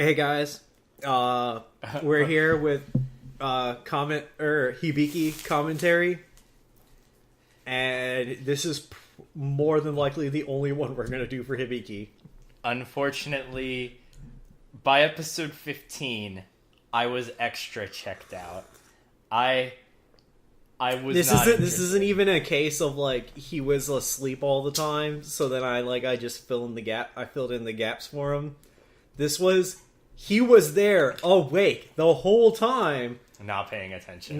Hey guys, we're here with Hibiki Kamentary, and this is more than likely the only one we're gonna do for Hibiki. Unfortunately, by episode 15, I was extra checked out. I was This not isn't. This isn't even a case of like he was asleep all the time, so then I just fill in the gap. I filled in the gaps for him. This was he was there awake the whole time, not paying attention.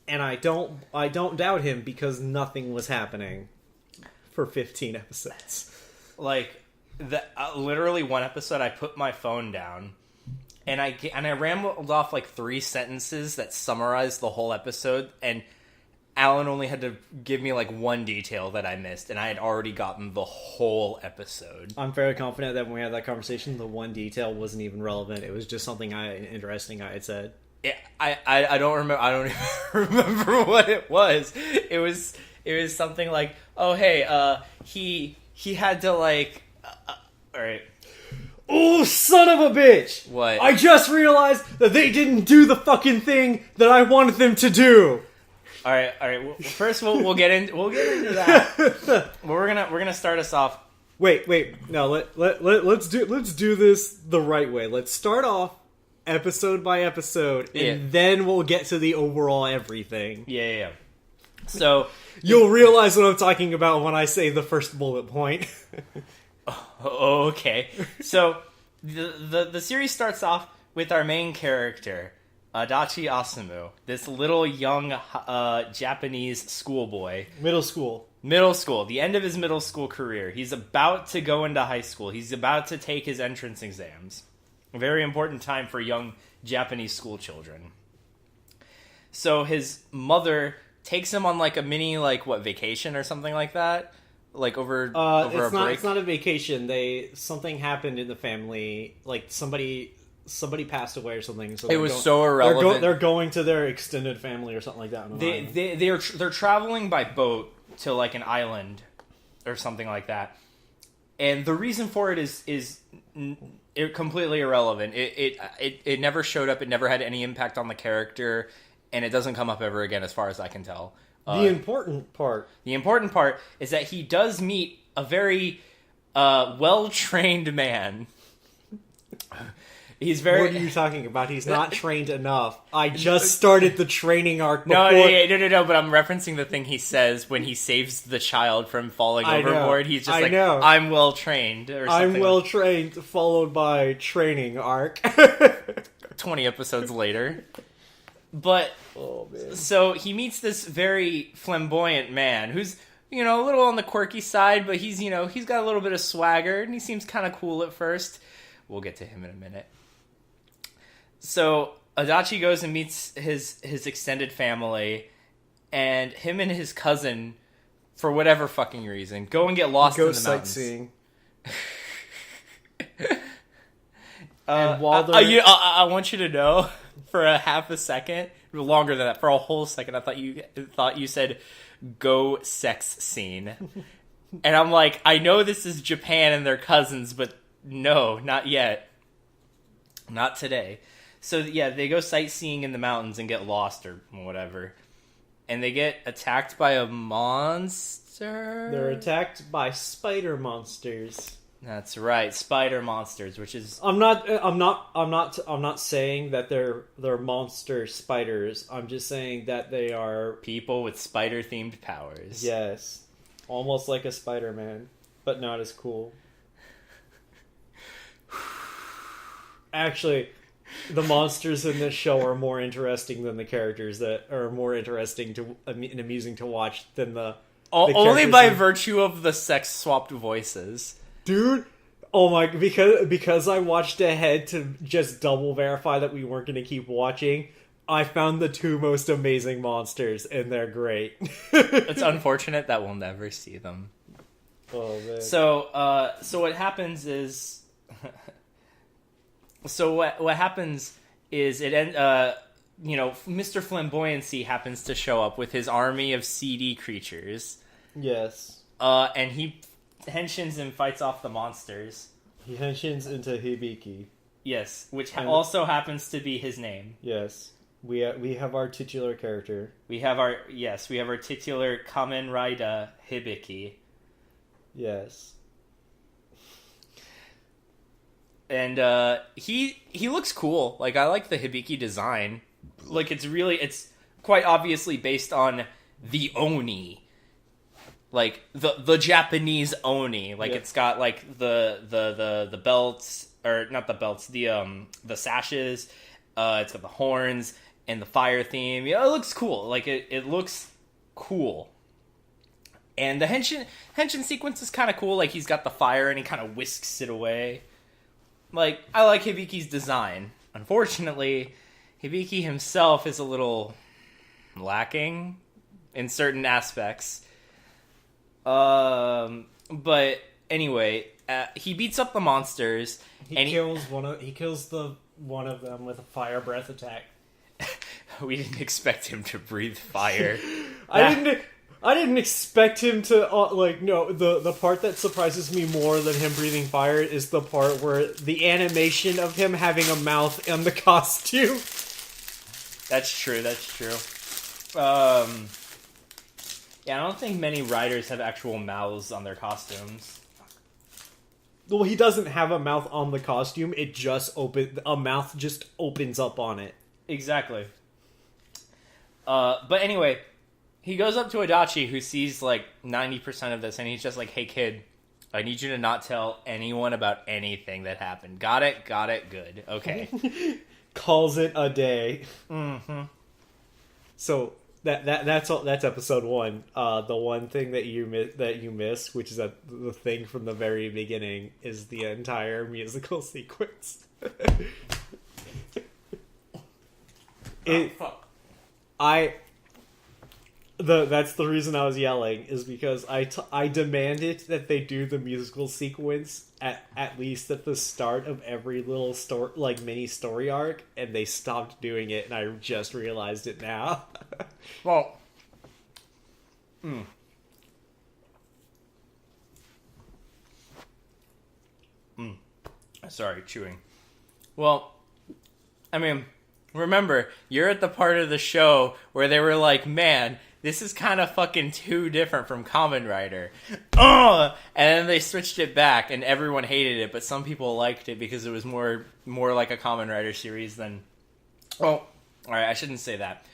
And I don't doubt him because nothing was happening for 15 episodes. Like literally one episode, I put my phone down. And I rambled off like 3 sentences that summarized the whole episode, and Alan only had to give me like one detail that I missed, and I had already gotten the whole episode. I'm fairly confident that when we had that conversation, the one detail wasn't even relevant. It was just something interesting I had said. Yeah, I don't remember. I don't even remember what it was. It was something like, oh hey, he had to like, all right. Oh, son of a bitch! What? I just realized that they didn't do the fucking thing that I wanted them to do. All right. Well, first, we'll get into that. We're gonna start us off. Wait. No, let's do this the right way. Let's start off episode by episode, and then we'll get to the overall everything. Yeah. So you'll realize what I'm talking about when I say the first bullet point. Oh, okay. So the series starts off with our main character, Adachi Asumu, this little young Japanese schoolboy. Middle school. The end of his middle school career. He's about to go into high school. He's about to take his entrance exams. A very important time for young Japanese school children. So his mother takes him on like a mini vacation or something like that. Like over a break? It's not a vacation. Something happened in the family. Like somebody passed away or something. So it was so irrelevant. They're going to their extended family or something like that. They're traveling by boat to like an island or something like that. And the reason for it is completely irrelevant. It never showed up. It never had any impact on the character, and it doesn't come up ever again, as far as I can tell. The important part is that he does meet a very well-trained man. He's very... What are you talking about? He's not trained enough. I just started the training arc before... No, but I'm referencing the thing he says when he saves the child from falling overboard. He's just I'm well-trained, or something. I'm well-trained, followed by training arc. 20 episodes later. But, so he meets this very flamboyant man who's, a little on the quirky side, but he's got a little bit of swagger, and he seems kind of cool at first. We'll get to him in a minute. So, Adachi goes and meets his extended family, and him and his cousin, for whatever fucking reason, go and get lost in the mountains. Sightseeing. And while I want you to know, for a half a second, longer than that, for a whole second, I thought you said "go sex scene," and I'm like, I know this is Japan and they're cousins, but no, not yet, not today. So yeah, they go sightseeing in the mountains and get lost or whatever, and they get attacked by a monster. They're attacked by spider monsters. That's right, spider monsters, which is... I'm not saying that they're monster spiders. I'm just saying that they are people with spider-themed powers. Yes. Almost like a Spider-Man, but not as cool. Actually, the monsters in this show are more interesting than the characters that are more interesting and amusing to watch than the only by virtue of the sex-swapped voices. Dude, oh my, because I watched ahead to just double verify that we weren't going to keep watching, I found the 2 most amazing monsters, and they're great. It's unfortunate that we'll never see them. Oh, man. So what happens is... what happens is Mr. Flamboyancy happens to show up with his army of seedy creatures. Yes. And he henshins and fights off the monsters. He henshins into Hibiki. Yes, which also happens to be his name. Yes. We have our titular character. We have our titular Kamen Rider Hibiki. Yes. And he looks cool. Like, I like the Hibiki design. Like, it's quite obviously based on the Oni. Like the Japanese Oni. Like, it's got like the belts, or not the belts, the sashes, it's got the horns and the fire theme. Yeah, it looks cool. Like, it looks cool. And the henshin sequence is kind of cool. Like, he's got the fire and he kind of whisks it away. Like, I like Hibiki's design. Unfortunately, Hibiki himself is a little lacking in certain aspects. But anyway, he beats up the monsters. He kills one of them with a fire breath attack. We didn't expect him to breathe fire. I didn't expect him to, no, the part that surprises me more than him breathing fire is the part where the animation of him having a mouth and the costume. That's true. Yeah, I don't think many riders have actual mouths on their costumes. Well, he doesn't have a mouth on the costume, a mouth just opens up on it. Exactly. But anyway, he goes up to Adachi, who sees like 90% of this, and he's just like, "Hey kid, I need you to not tell anyone about anything that happened. Got it? Good. Okay." Calls it a day. Mm-hmm. So that's episode 1. The one thing that you missed, which is that the thing from the very beginning, is the entire musical sequence. Fuck. That's the reason I was yelling, is because I demanded that they do the musical sequence at least at the start of every little story, like mini story arc, and they stopped doing it, and I just realized it now. Well, Sorry, chewing. Well, I mean, remember, you're at the part of the show where they were like, "Man, this is kind of fucking too different from Kamen Rider." And then they switched it back, and everyone hated it, but some people liked it because it was more like a Kamen Rider series than... Well, alright, I shouldn't say that.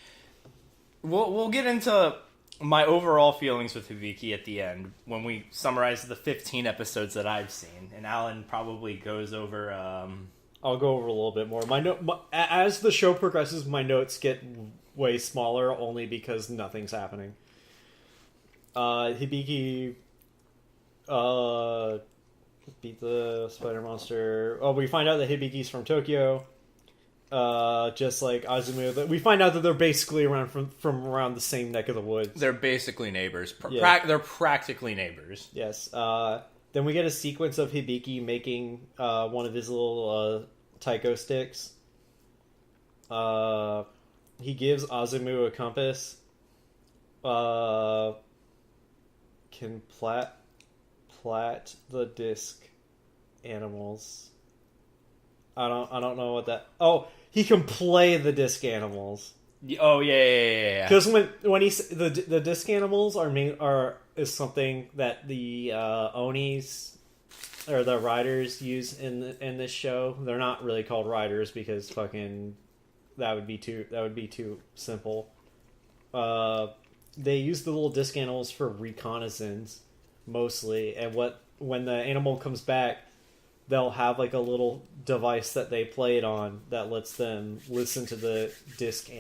We'll get into my overall feelings with Hibiki at the end, when we summarize the 15 episodes that I've seen, and Alan probably goes over... I'll go over a little bit more. As the show progresses, my notes get way smaller, only because nothing's happening. Hibiki beat the spider monster. Oh, we find out that Hibiki's from Tokyo. Just like Azumu. We find out that they're basically from around the same neck of the woods. They're basically neighbors. They're practically neighbors. Yes. Then we get a sequence of Hibiki making one of his little taiko sticks. He gives Azumu a compass. Can plat the disc animals. I don't know what that... Oh, he can play the disc animals. Oh yeah. Because when he the disc animals is something that the Onis or the riders use in this show. They're not really called riders because fucking that would be too simple. They use the little disc animals for reconnaissance mostly, and when the animal comes back, they'll have like a little device that they play it on that lets them listen to the disc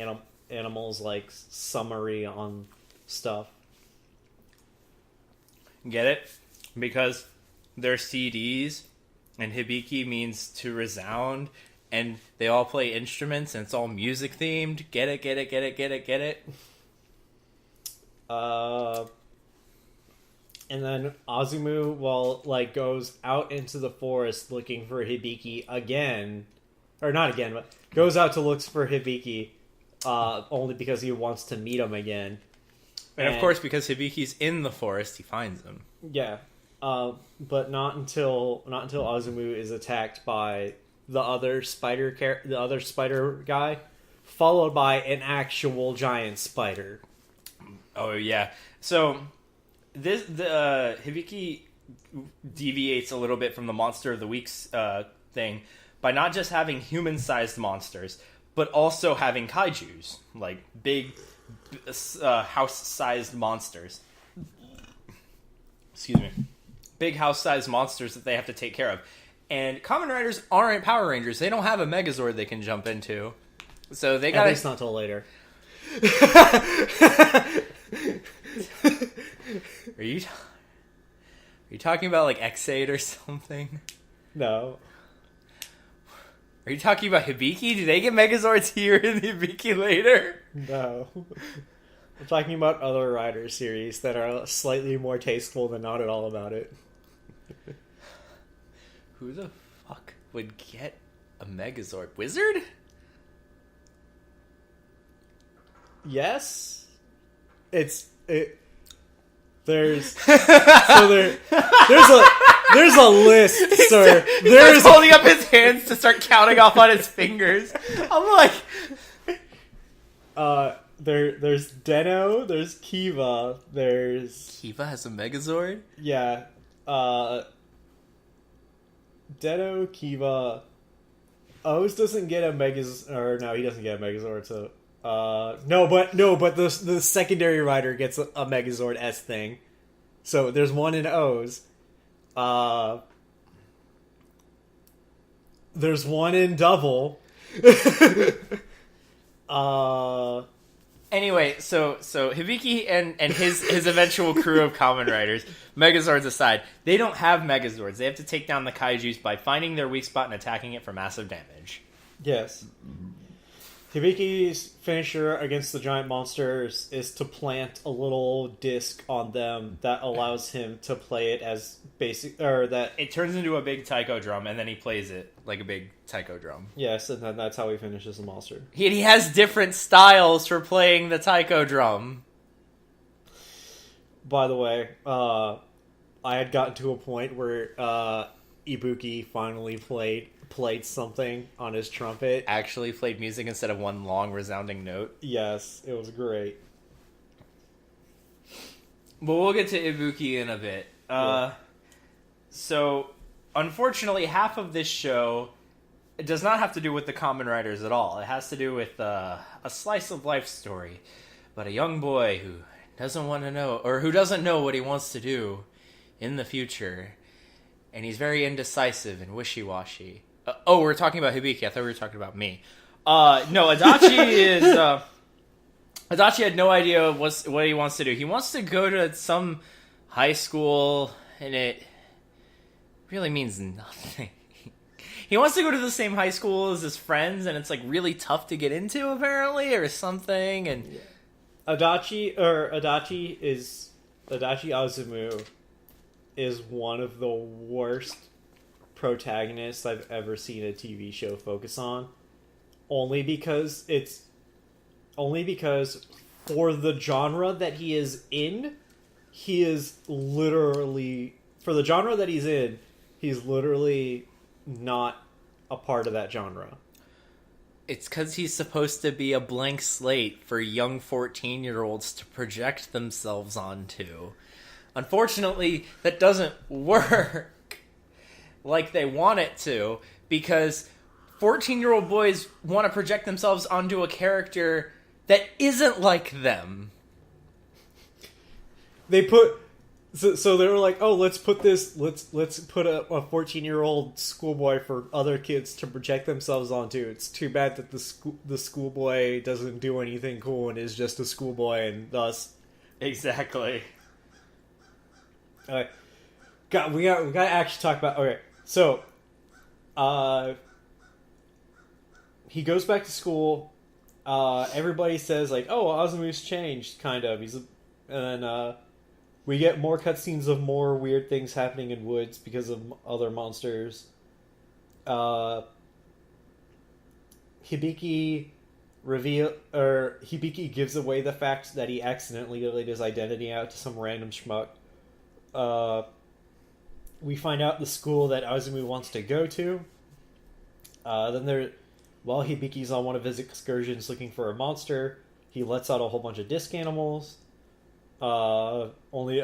animals like summary on stuff. Get it? Because they're CDs, and Hibiki means to resound, and they all play instruments, and it's all music themed. Get it? And then Azumu, goes out into the forest looking for Hibiki again, or not again, but goes out to look for Hibiki, only because he wants to meet him again. And of course, because Hibiki's in the forest, he finds him. Yeah. But not until Azumu is attacked by the other spider guy, followed by an actual giant spider. Oh yeah. So the Hibiki deviates a little bit from the Monster of the Week's thing by not just having human-sized monsters, but also having kaijus, like big house-sized monsters. Excuse me. Big house-sized monsters that they have to take care of. And Kamen Riders aren't Power Rangers. They don't have a Megazord they can jump into. So they got at least not till later. Are you talking about like X8 or something? No. Are you talking about Hibiki? Do they get Megazords here in Hibiki later? No. I'm talking about other Rider series that are slightly more tasteful than Not at All About It. Who the fuck would get a Megazord? Wizard? Yes. There's there's a list, sir. He's holding up his hands to start counting off on his fingers. I'm like, there's Deno, there's Kiva, Kiva has a Megazord? Yeah. Deno, Kiva. Oz doesn't get a Megazord, or no, he doesn't get a Megazord, so no, but the secondary rider gets a Megazord S thing. So there's one in O's. There's one in Double. Anyway, so Hibiki and his eventual crew of Kamen Riders, Megazords aside, they don't have Megazords. They have to take down the kaijus by finding their weak spot and attacking it for massive damage. Yes. Hibiki's finisher against the giant monsters is to plant a little disc on them that allows him to play it as basic, or that it turns into a big taiko drum, and then he plays it like a big taiko drum. Yes, and then that's how he finishes the monster. He has different styles for playing the taiko drum. By the way, I had gotten to a point where Ibuki finally played something on his trumpet. Actually played music instead of one long resounding note. Yes, it was great. But we'll get to Ibuki in a bit. Yeah. So, unfortunately, half of this show does not have to do with the Kamen Riders at all. It has to do with a slice of life story about a young boy who doesn't want to know, or who doesn't know what he wants to do in the future. And he's very indecisive and wishy-washy. We're talking about Hibiki. I thought we were talking about me. No, Adachi is... Adachi had no idea what he wants to do. He wants to go to some high school, and it really means nothing. He wants to go to the same high school as his friends, and it's like really tough to get into, apparently, or something. And Adachi Azumu is one of the worst protagonists I've ever seen a TV show focus on. Only because for the genre that he is in, he's literally not a part of that genre. It's because he's supposed to be a blank slate for young 14-year-olds to project themselves onto. Unfortunately, that doesn't work like they want it to, because 14-year-old boys want to project themselves onto a character that isn't like them. So they were like, oh, let's put a 14-year-old schoolboy for other kids to project themselves onto. It's too bad that the schoolboy doesn't do anything cool and is just a schoolboy, and thus... Exactly. We gotta actually talk about... Okay, so... he goes back to school. Everybody says, like, oh, Azumu's changed, kind of. And then, we get more cutscenes of more weird things happening in woods because of other monsters. Hibiki gives away the fact that he accidentally laid his identity out to some random schmuck. we find out the school that Azumi wants to go to. While Hibiki's on one of his excursions looking for a monster, he lets out a whole bunch of disc animals. The only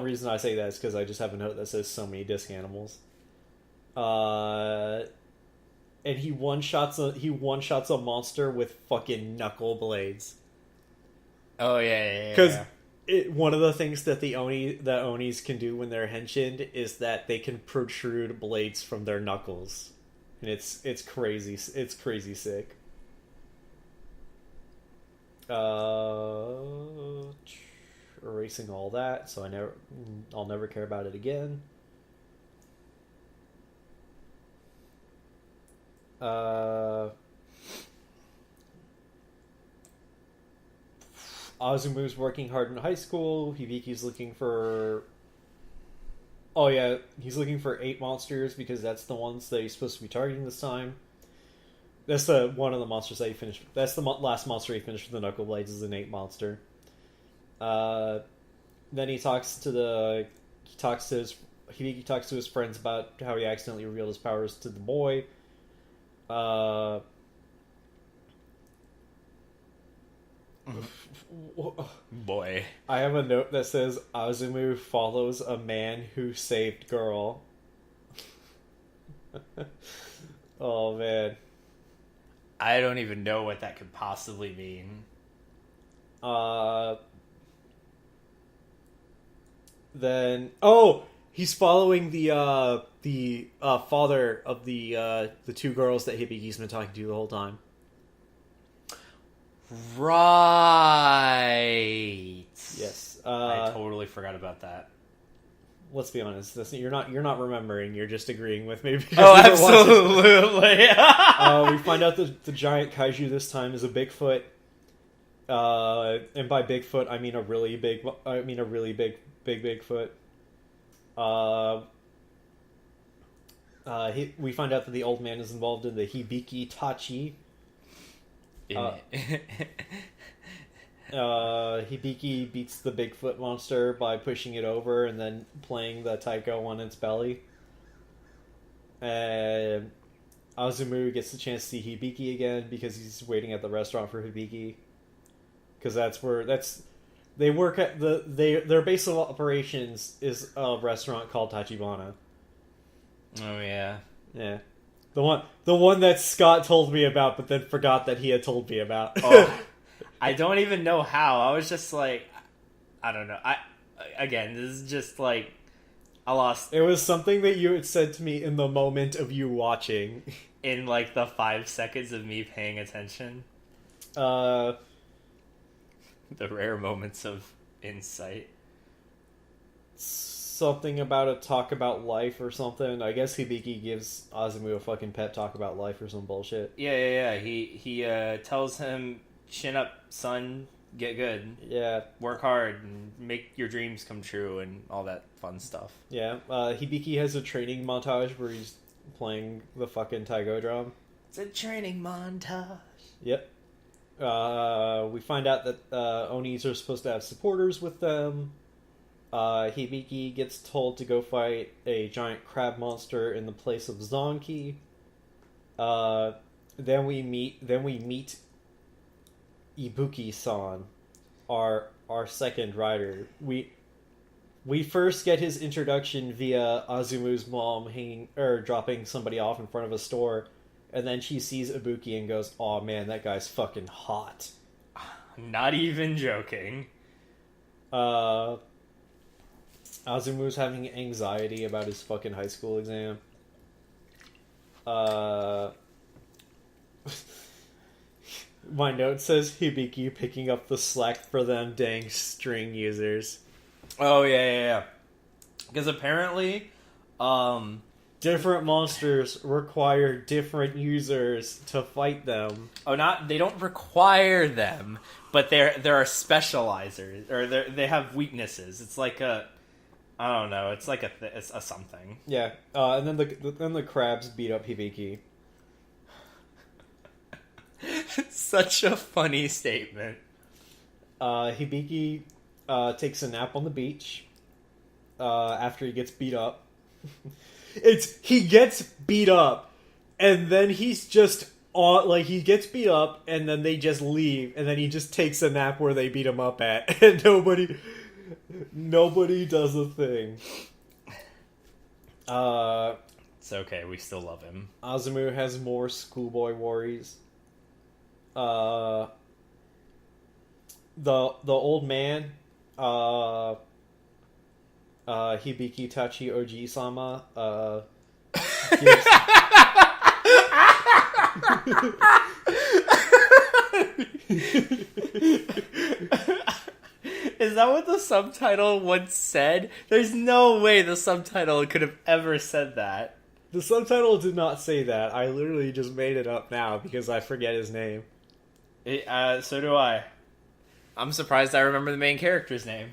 reason I say that is because I just have a note that says so many disc animals. And he one shots a monster with fucking knuckle blades. Oh yeah. Because one of the things that Onis can do when they're henshin is that they can protrude blades from their knuckles, and it's crazy. It's crazy sick. Erasing all that, so I'll never care about it again. Azumu's working hard in high school. Hibiki's looking for... Oh yeah, he's looking for 8 monsters because that's the ones that he's supposed to be targeting this time. That's one of the monsters that he finished. That's the last monster he finished with the Knuckle Blades, is an 8 monster. Then Hibiki talks to his friends about how he accidentally revealed his powers to the boy. Boy. I have a note that says Azumu follows a man who saved girl. Oh man. I don't even know what that could possibly mean. Then he's following the father of the 2 girls that Hibiki's been talking to the whole time. Right. Yes. I totally forgot about that. Let's be honest. You're not remembering. You're just agreeing with me. Oh, absolutely. We find out that the giant kaiju this time is a Bigfoot. And by Bigfoot, I mean a really big Bigfoot. We find out that the old man is involved in the Hibiki Tachi. Hibiki beats the Bigfoot monster by pushing it over and then playing the taiko on its belly. And Azumu gets the chance to see Hibiki again because he's waiting at the restaurant for Hibiki. Because they work at their base of operations is a restaurant called Tachibana. Oh yeah. Yeah. The one that Scott told me about, but then forgot that he had told me about. Oh, I don't even know how. I was just like, I don't know. This is just like, I lost. It was something that you had said to me in the moment of you watching. In like the 5 seconds of me paying attention. The rare moments of insight. Something about a talk about life or something. I guess Hibiki gives Azumu a fucking pep talk about life or some bullshit. Yeah. He tells him, chin up, son, get good. Yeah. Work hard and make your dreams come true and all that fun stuff. Yeah. Hibiki has a training montage where he's playing the fucking Taigo drum. It's a training montage. Yep. We find out that Onis are supposed to have supporters with them. Hibiki gets told to go fight a giant crab monster in the place of Zonki. Then we meet Ibuki-san, our second rider. We first get his introduction via Azumu's mom dropping somebody off in front of a store, and then she sees Ibuki and goes, "Aw man, that guy's fucking hot." Not even joking. Azumu's having anxiety about his fucking high school exam. My note says Hibiki picking up the slack for them dang string users. Oh, yeah. Because apparently, different monsters require different users to fight them. They don't require them, but there are specializers, or they have weaknesses. It's like I don't know. It's like it's a something. Yeah, and then the crabs beat up Hibiki. Such a funny statement. Hibiki takes a nap on the beach after he gets beat up. He gets beat up, and then he's just he gets beat up, and then they just leave, and then he just takes a nap where they beat him up at, and nobody does a thing. It's okay, we still love him. Azumu has more schoolboy worries. The old man, Hibiki Tachi Oji-sama, gives... Is that what the subtitle once said? There's no way the subtitle could have ever said that. The subtitle did not say that. I literally just made it up now because I forget his name. So do I. I'm surprised I remember the main character's name.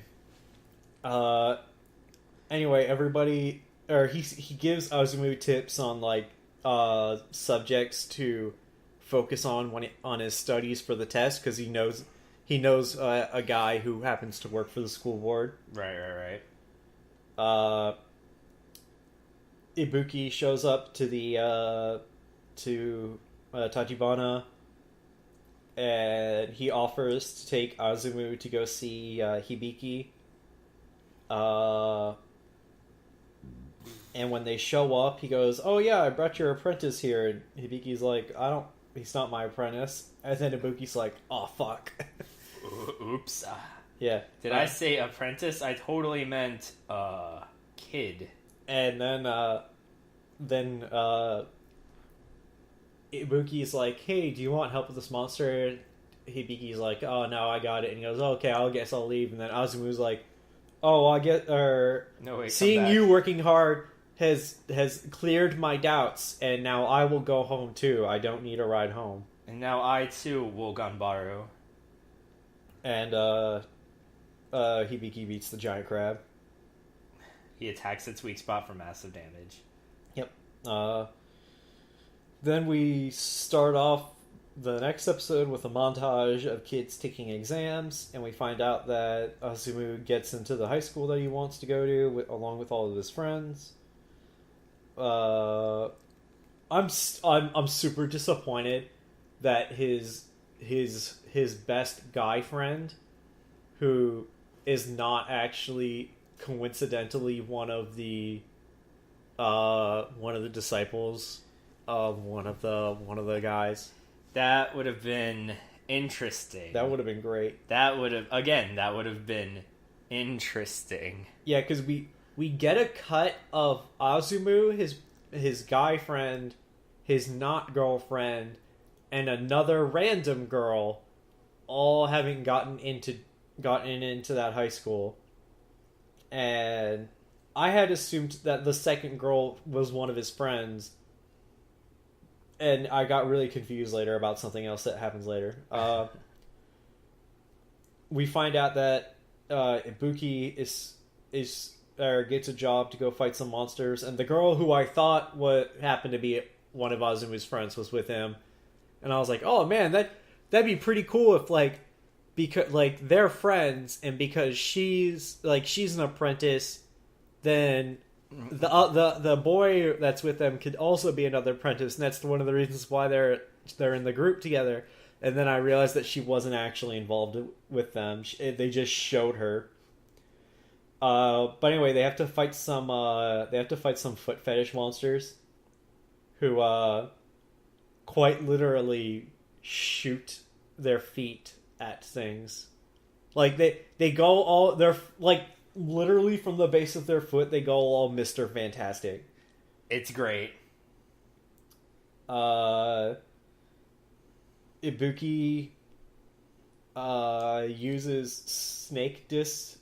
Anyway, everybody... he gives Azumu tips on, like, subjects to focus on on his studies for the test, because he knows a guy who happens to work for the school board. Right. Ibuki shows up to the Tachibana, and he offers to take Azumu to go see Hibiki. And when they show up, he goes, "Oh yeah, I brought your apprentice here." And Hibiki's like, he's not my apprentice." And then Ibuki's like, "Oh fuck." Oops. Yeah. Did I say apprentice? I totally meant kid. And then Ibuki's like, "Hey, do you want help with this monster?" Hibiki's like, "Oh no, I got it." And he goes, "Okay, I guess I'll leave." And then Azumu's like, "Oh, seeing you working hard has cleared my doubts, and now I will go home too. I don't need a ride home." And now I too will ganbaru. And Hibiki beats the giant crab. He attacks its weak spot for massive damage. Yep. Then we start off the next episode with a montage of kids taking exams, and we find out that Azumu gets into the high school that he wants to go to, along with all of his friends. I'm super disappointed that his best guy friend, who is not actually coincidentally one of the disciples of one of the guys. That would have been interesting. That would have been great. That would have been interesting. Yeah, because we get a cut of Azumu, his guy friend, his not girlfriend, and another random girl, all having gotten into that high school. And I had assumed that the second girl was one of his friends. And I got really confused later about something else that happens later. We find out that Ibuki gets a job to go fight some monsters, and the girl who I thought happened to be one of Azumu's friends was with him. And I was like, "Oh man, that'd be pretty cool if because they're friends, and because she's an apprentice, then the boy that's with them could also be another apprentice, and that's one of the reasons why they're in the group together." And then I realized that she wasn't actually involved with them; they just showed her. But anyway, they have to fight some foot fetish monsters, who quite literally shoot their feet at things. They go all they're literally from the base of their foot, they go all Mr. Fantastic. It's great. Ibuki uses snake discs.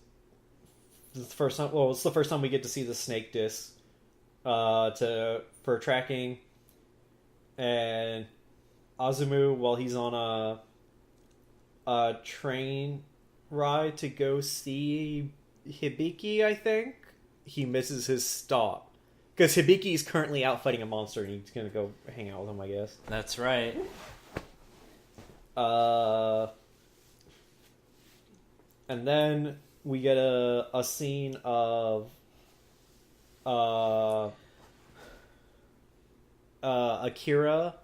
It's the first time. Well, it's the first time we get to see the snake discs for tracking. And Azumu, while he's on a train ride to go see Hibiki, I think, he misses his stop. Because Hibiki is currently out fighting a monster, and he's going to go hang out with him, I guess. That's right. And then we get a scene of Akira,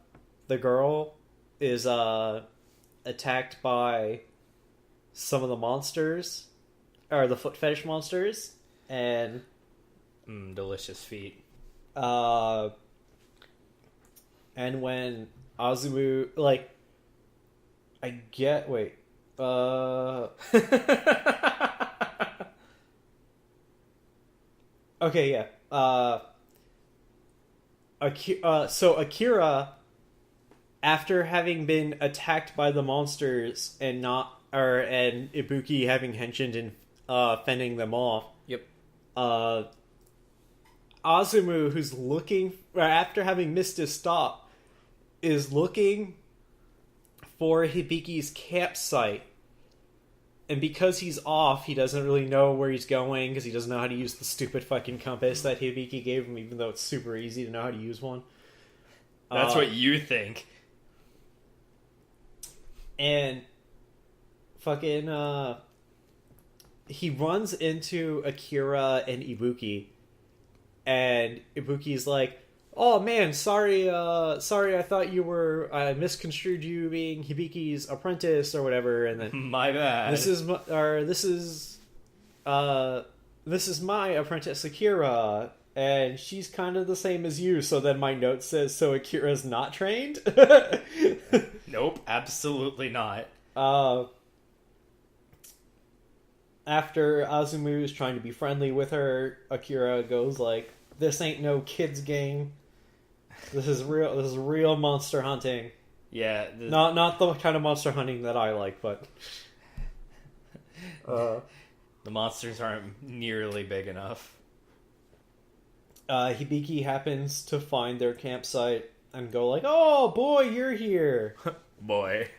the girl, is attacked by some of the monsters, or the foot fetish monsters, and delicious feet. And when Azumu, like, I get, wait, okay, yeah, so Akira, after having been attacked by the monsters and Ibuki having henshined and fending them off. Yep. Azumu, who's looking after having missed his stop, is looking for Hibiki's campsite. And because he's off, he doesn't really know where he's going because he doesn't know how to use the stupid fucking compass that Hibiki gave him, even though it's super easy to know how to use one. That's what you think. And fucking he runs into Akira and Ibuki, and Ibuki's like, "Oh man, sorry, I thought you were, I misconstrued you being Hibiki's apprentice or whatever." And then, my bad. This is my apprentice Akira, and she's kind of the same as you. So then my note says, so Akira's not trained? Nope, absolutely not. After Azumu is trying to be friendly with her, Akira goes like, "This ain't no kids game. This is real monster hunting." Yeah, not the kind of monster hunting that I like, but the monsters aren't nearly big enough. Hibiki happens to find their campsite and go like, "Oh boy, you're here." Boy.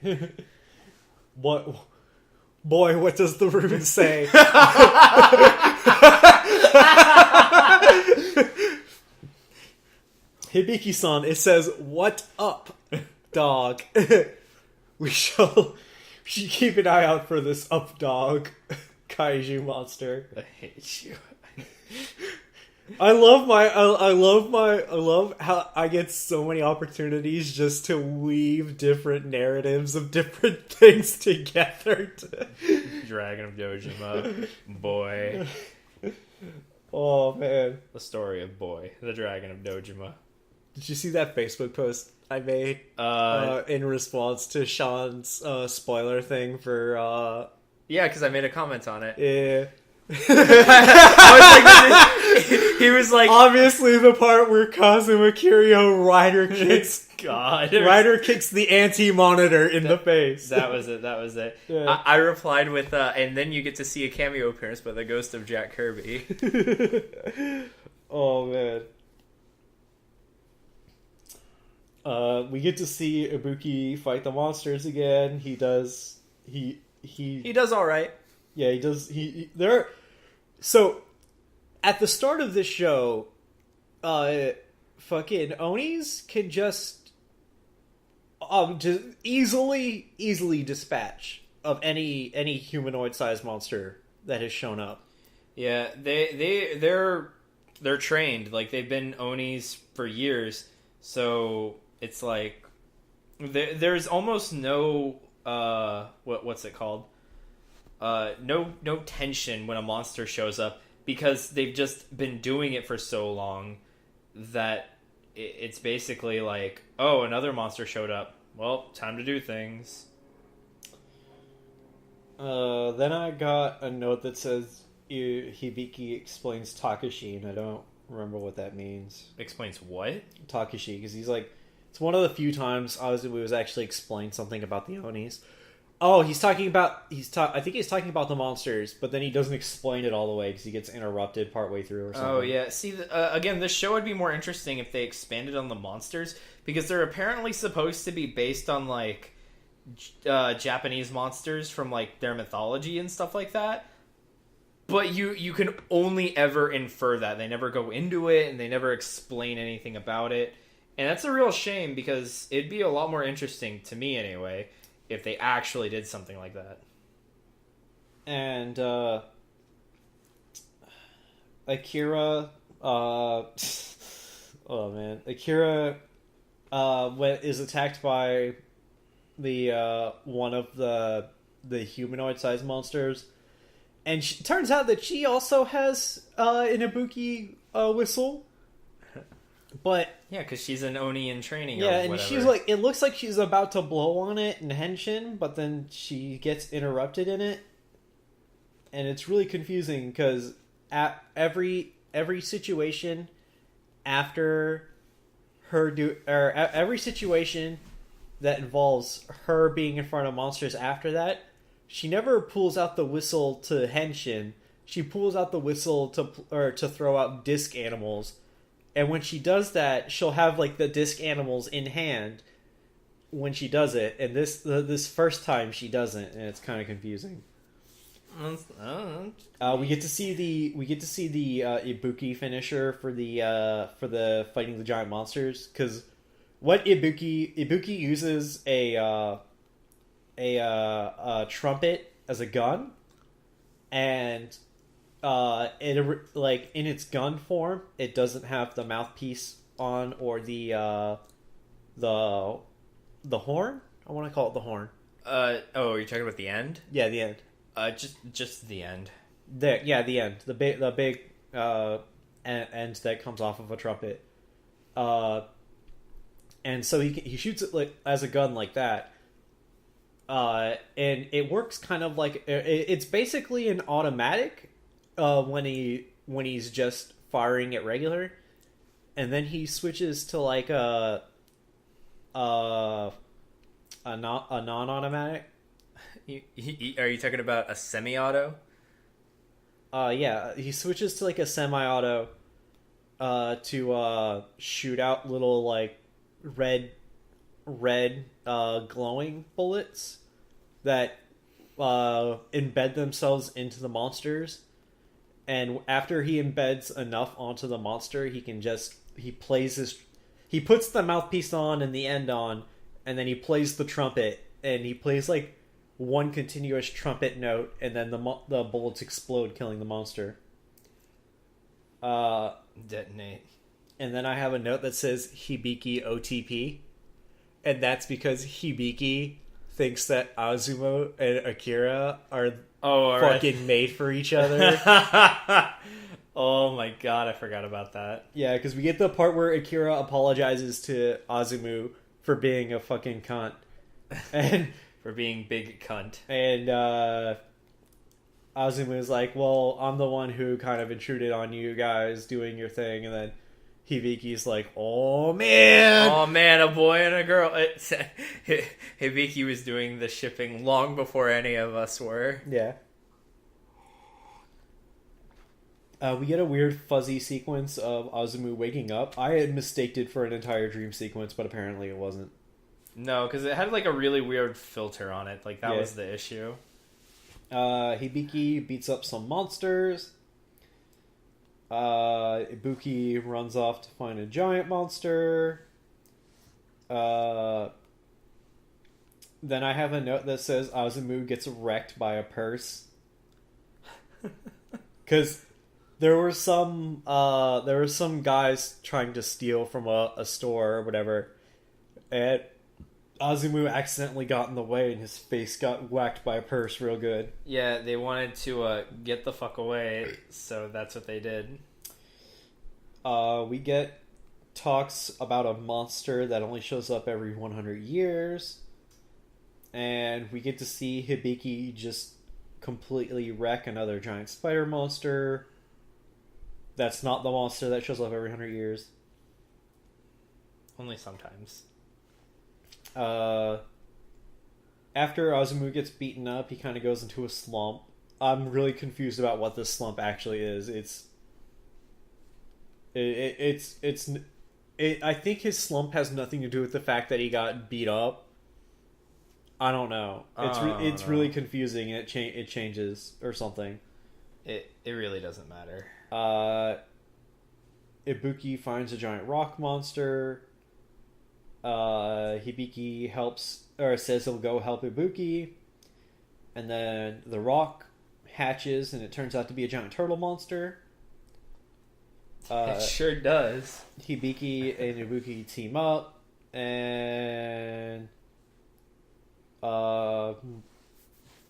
What? Boy, what does the rune say? Hibiki-san, it says, "What up, dog?" We should keep an eye out for this up dog kaiju monster. I hate you. I love how I get so many opportunities just to weave different narratives of different things together. Dragon of Dojima, Boy. Oh man, The story of Boy, the Dragon of Dojima. Did you see that Facebook post I made in response to Sean's spoiler thing for? Yeah, because I made a comment on it. Yeah. He was like, obviously the part where Kazuma Kiryu Rider kicks the anti-monitor in the face. That was it. Yeah. I replied with, and then you get to see a cameo appearance by the ghost of Jack Kirby. Oh man. We get to see Ibuki fight the monsters again. He does all right. Yeah, he does. So, at the start of this show, fucking Onis can just easily dispatch of any humanoid-sized monster that has shown up. Yeah, they're trained. Like, they've been Onis for years, so it's like there's almost no what's it called? No tension when a monster shows up because they've just been doing it for so long that it's basically like, oh, another monster showed up. Well, time to do things. Then I got a note that says Hibiki explains Takashi, and I don't remember what that means. Explains what? Takashi, because he's like, it's one of the few times Azumu has actually explained something about the Onis. Oh, I think he's talking about the monsters, but then he doesn't explain it all the way because he gets interrupted partway through or something. Oh, yeah. See, again, this show would be more interesting if they expanded on the monsters, because they're apparently supposed to be based on, like, Japanese monsters from, like, their mythology and stuff like that. But you can only ever infer that. They never go into it, and they never explain anything about it. And that's a real shame, because it'd be a lot more interesting, to me anyway, if they actually did something like that. And Akira Uh, oh man, Akira is attacked by the one of the humanoid-sized monsters, and turns out that she also has an Ibuki whistle. But yeah, because she's an Oni in training. Yeah, or and she's like, it looks like she's about to blow on it in Henshin, but then she gets interrupted in it, and it's really confusing because at every situation after her every situation that involves her being in front of monsters after that, she never pulls out the whistle to Henshin. She pulls out the whistle to throw out disc animals. And when she does that, she'll have like the disc animals in hand when she does it. And this first time she doesn't, and it's kind of confusing. We get to see the Ibuki finisher for the fighting the giant monsters, because what Ibuki uses a trumpet as a gun, and it like in its gun form, it doesn't have the mouthpiece on or the horn. I want to call it the horn. You're talking about the end? Yeah, the end. Just the end. The end. The big end that comes off of a trumpet. And so he shoots it like as a gun like that. And it works kind of like it's basically an automatic when he's just firing it regular, and then he switches to like a non-automatic. Are you talking about a semi-auto? Yeah, he switches to like a semi-auto to shoot out little like red glowing bullets that embed themselves into the monsters. And after he embeds enough onto the monster, he puts the mouthpiece on and the end on, and then he plays the trumpet, and he plays like one continuous trumpet note, and then the bullets explode, killing the monster. Detonate. And then I have a note that says Hibiki OTP, and that's because Hibiki thinks that Azumo and Akira are fucking made for each other. Oh my god, I forgot about that. Yeah, because we get the part where Akira apologizes to Azumu for being a fucking cunt. And for being big cunt. And Azumu's like, well, I'm the one who kind of intruded on you guys doing your thing. And then Hibiki's like, oh man, a boy and a girl. Hibiki was doing the shipping long before any of us were. Yeah. We get a weird fuzzy sequence of Azumu waking up. I had mistaked it for an entire dream sequence, but apparently it wasn't. No, because it had like a really weird filter on it. Like that was the issue. Hibiki beats up some monsters. Ibuki runs off to find a giant monster. Then I have a note that says Azumu gets wrecked by a purse. Because there were some guys trying to steal from a store or whatever, and Azumu accidentally got in the way and his face got whacked by a purse real good. Yeah, they wanted to get the fuck away, so that's what they did. We get talks about a monster that only shows up every 100 years. And we get to see Hibiki just completely wreck another giant spider monster. That's not the monster that shows up every 100 years. Only sometimes. After Azumu gets beaten up, he kind of goes into a slump. I'm really confused about what this slump actually is. I think his slump has nothing to do with the fact that he got beat up. I don't know. It's really confusing, and it changes or something. It really doesn't matter. Ibuki finds a giant rock monster. Hibiki helps, or says he'll go help Ibuki, and then the rock hatches, and it turns out to be a giant turtle monster. It sure does. Hibiki and Ibuki team up, and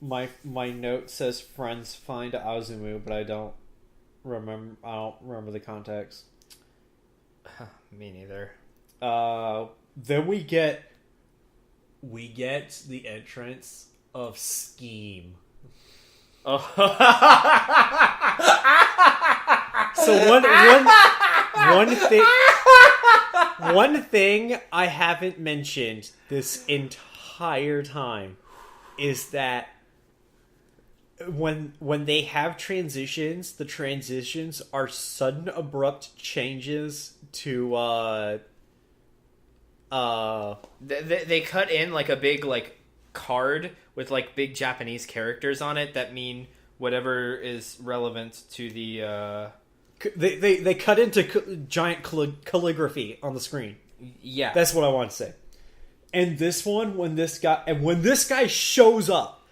my note says friends find Azumu, but I don't remember the context. Me neither. Then we get the entrance of Scheme. Oh. So one thing I haven't mentioned this entire time is that when they have transitions, the transitions are sudden, abrupt changes to They cut in like a big like card with like big Japanese characters on it that mean whatever is relevant to the they cut into giant calligraphy on the screen. Yeah, that's what I want to say. And this one, when this guy shows up,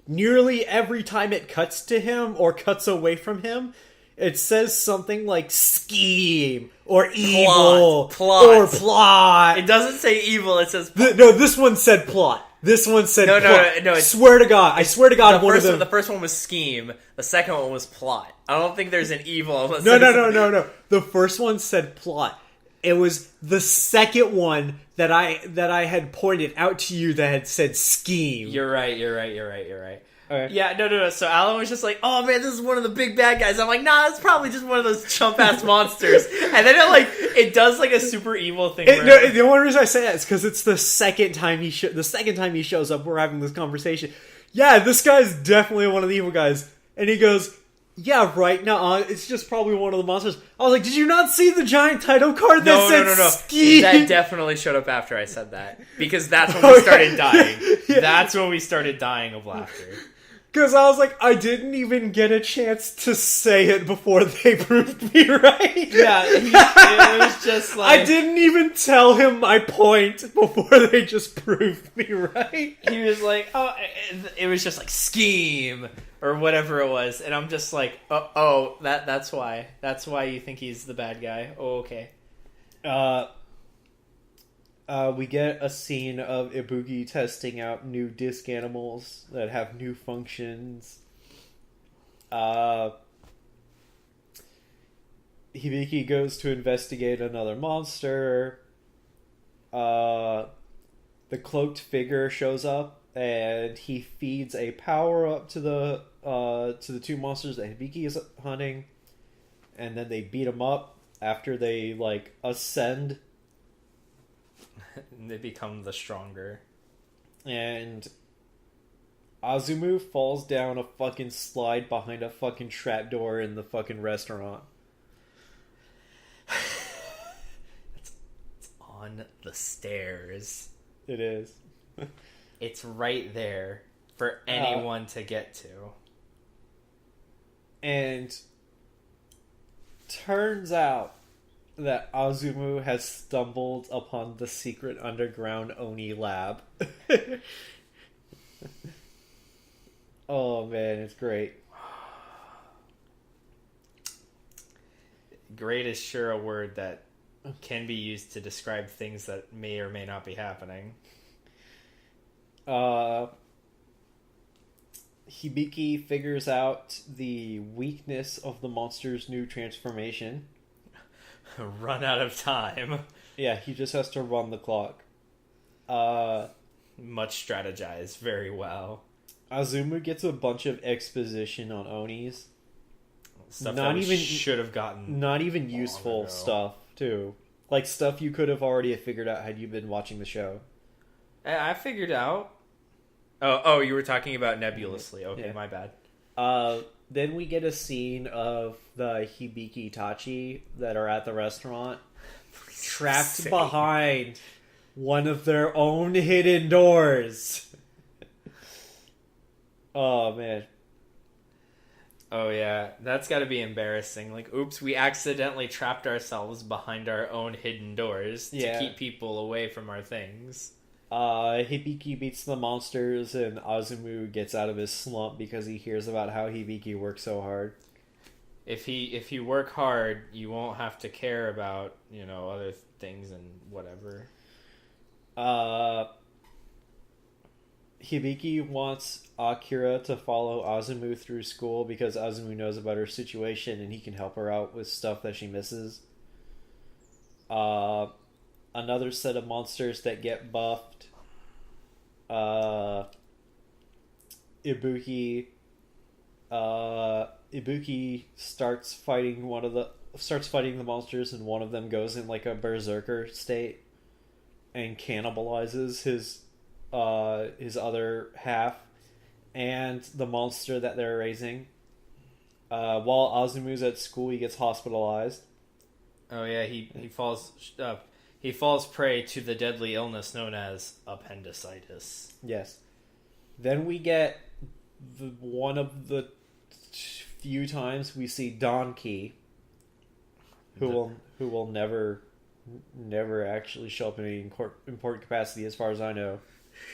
nearly every time it cuts to him or cuts away from him, it says something like scheme or evil or plot. It doesn't say evil. It says no. This one said plot. This one said plot. No. I swear to God, the first one was scheme. The second one was plot. I don't think there's an evil. No. The first one said plot. It was the second one that I had pointed out to you that had said scheme. You're right. Okay. Yeah, no. So Alan was just like, "Oh man, this is one of the big bad guys." I'm like, "Nah, it's probably just one of those chump ass monsters." And then it does like a super evil thing. The only reason I say that is because it's the second time he shows up. We're having this conversation. Yeah, this guy's definitely one of the evil guys, and he goes, "Yeah, right. No, it's just probably one of the monsters." I was like, "Did you not see the giant title card that said scheme?" That definitely showed up after I said that because that's when we started dying. Yeah. That's when we started dying of laughter. Because I was like, I didn't even get a chance to say it before they proved me right. Yeah, it was just like... I didn't even tell him my point before they just proved me right. He was like, oh, it was just like, scheme, or whatever it was. And I'm just like, that's why. That's why you think he's the bad guy. Oh, okay. We get a scene of Ibuki testing out new disc animals that have new functions. Hibiki goes to investigate another monster. The cloaked figure shows up and he feeds a power up to the two monsters that Hibiki is hunting, and then they beat him up after they ascend. They become the stronger. And Azumu falls down a fucking slide behind a fucking trapdoor in the fucking restaurant. It's on the stairs. It is. It's right there for anyone to get to. And turns out that Azumu has stumbled upon the secret underground Oni lab. Oh man, it's great. Great is sure a word that can be used to describe things that may or may not be happening. Hibiki figures out the weakness of the monster's new transformation. Run out of time. Yeah, he just has to run the clock. Much strategized. Very well. Azumu gets a bunch of exposition on Onis. Stuff not that even should have gotten. Not even useful ago. Stuff, too. Like stuff you could have already figured out had you been watching the show. I figured out. Oh, you were talking about nebulously. Okay, yeah. My bad. Then we get a scene of the Hibiki Tachi that are at the restaurant, trapped behind one of their own hidden doors. Oh, man. Oh, yeah. That's got to be embarrassing. Oops, we accidentally trapped ourselves behind our own hidden doors to keep people away from our things. Hibiki beats the monsters and Azumu gets out of his slump because he hears about how Hibiki works so hard. if you work hard, you won't have to care about, other things and whatever. Hibiki wants Akira to follow Azumu through school because Azumu knows about her situation and he can help her out with stuff that she misses. Another set of monsters that get buffed. Ibuki starts fighting the monsters, and one of them goes in like a berserker state and cannibalizes his other half and the monster that they're raising. While Azumu's at school, he gets hospitalized. Oh yeah, he falls prey to the deadly illness known as appendicitis. Yes. Then we get one of the few times we see Donkey, who will never actually show up in any important capacity, as far as I know.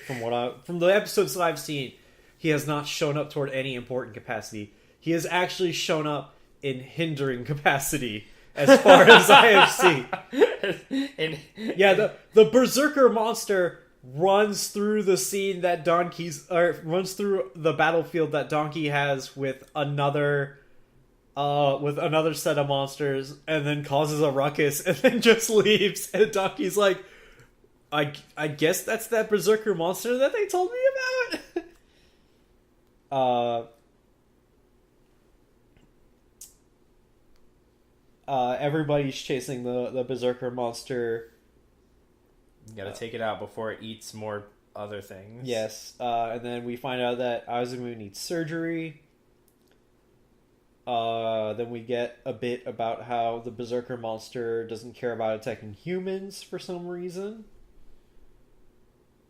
From the episodes that I've seen, he has not shown up toward any important capacity. He has actually shown up in hindering capacity, as far as I have seen. The Berserker monster runs through the scene that runs through the battlefield that Donkey has with another set of monsters, and then causes a ruckus, and then just leaves. And Donkey's like, I guess that's that Berserker monster that they told me about. Everybody's chasing the Berserker monster. You gotta take it out before it eats more other things. Yes, and then we find out that Azumu needs surgery. Then we get a bit about how the Berserker monster doesn't care about attacking humans for some reason.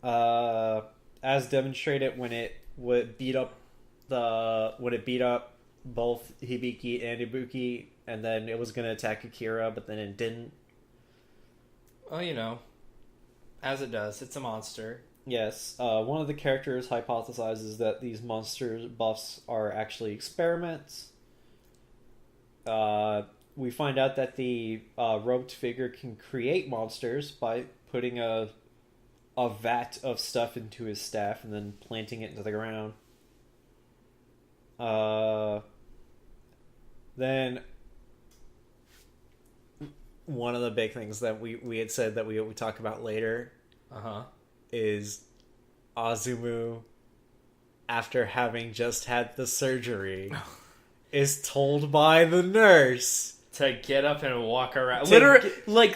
As demonstrated when it beat up both Hibiki and Ibuki, and then it was going to attack Akira, but then it didn't. Well, as it does, it's a monster. Yes, one of the characters hypothesizes that these monster buffs are actually experiments. We find out that the robed figure can create monsters by putting a vat of stuff into his staff and then planting it into the ground. Then one of the big things that we had said that we talk about later is Azumu, after having just had the surgery, is told by the nurse to get up and walk around. Literally, like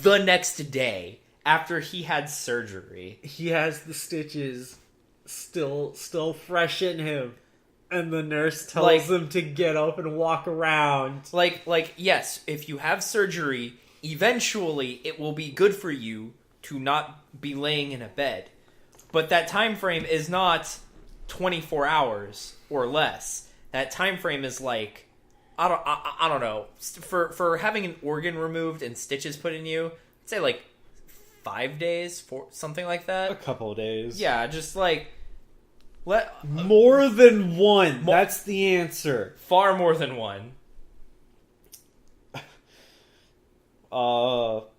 the next day after he had surgery. He has the stitches still fresh in him, and the nurse tells him to get up and walk around. Yes, if you have surgery, eventually it will be good for you to not be laying in a bed. But that time frame is not 24 hours or less. That time frame is like, I don't know. For having an organ removed and stitches put in you, I'd say like 5 days, something like that. A couple of days. Yeah, just more than one. That's the answer. Far more than one. While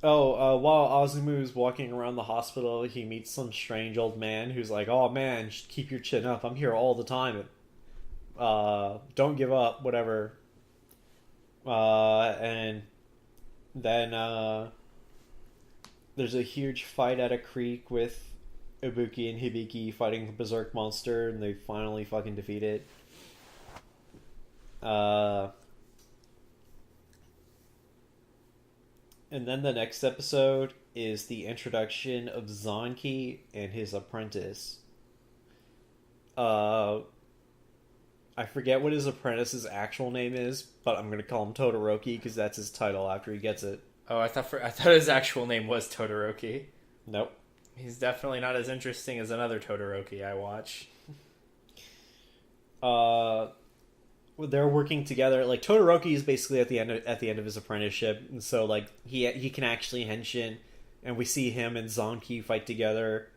Azumu's walking around the hospital, he meets some strange old man who's like, "Oh man, keep your chin up. I'm here all the time. Don't give up, whatever." And then there's a huge fight at a creek with Ibuki and Hibiki fighting the Berserk monster, and they finally fucking defeat it. And then the next episode is the introduction of Zanki and his apprentice. I forget what his apprentice's actual name is, but I'm going to call him Todoroki because that's his title after he gets it. Oh, I thought his actual name was Todoroki. Nope. He's definitely not as interesting as another Todoroki I watch. They're working together. Like, Todoroki is basically at the end of his apprenticeship, and so like he can actually henshin, and we see him and Zanki fight together.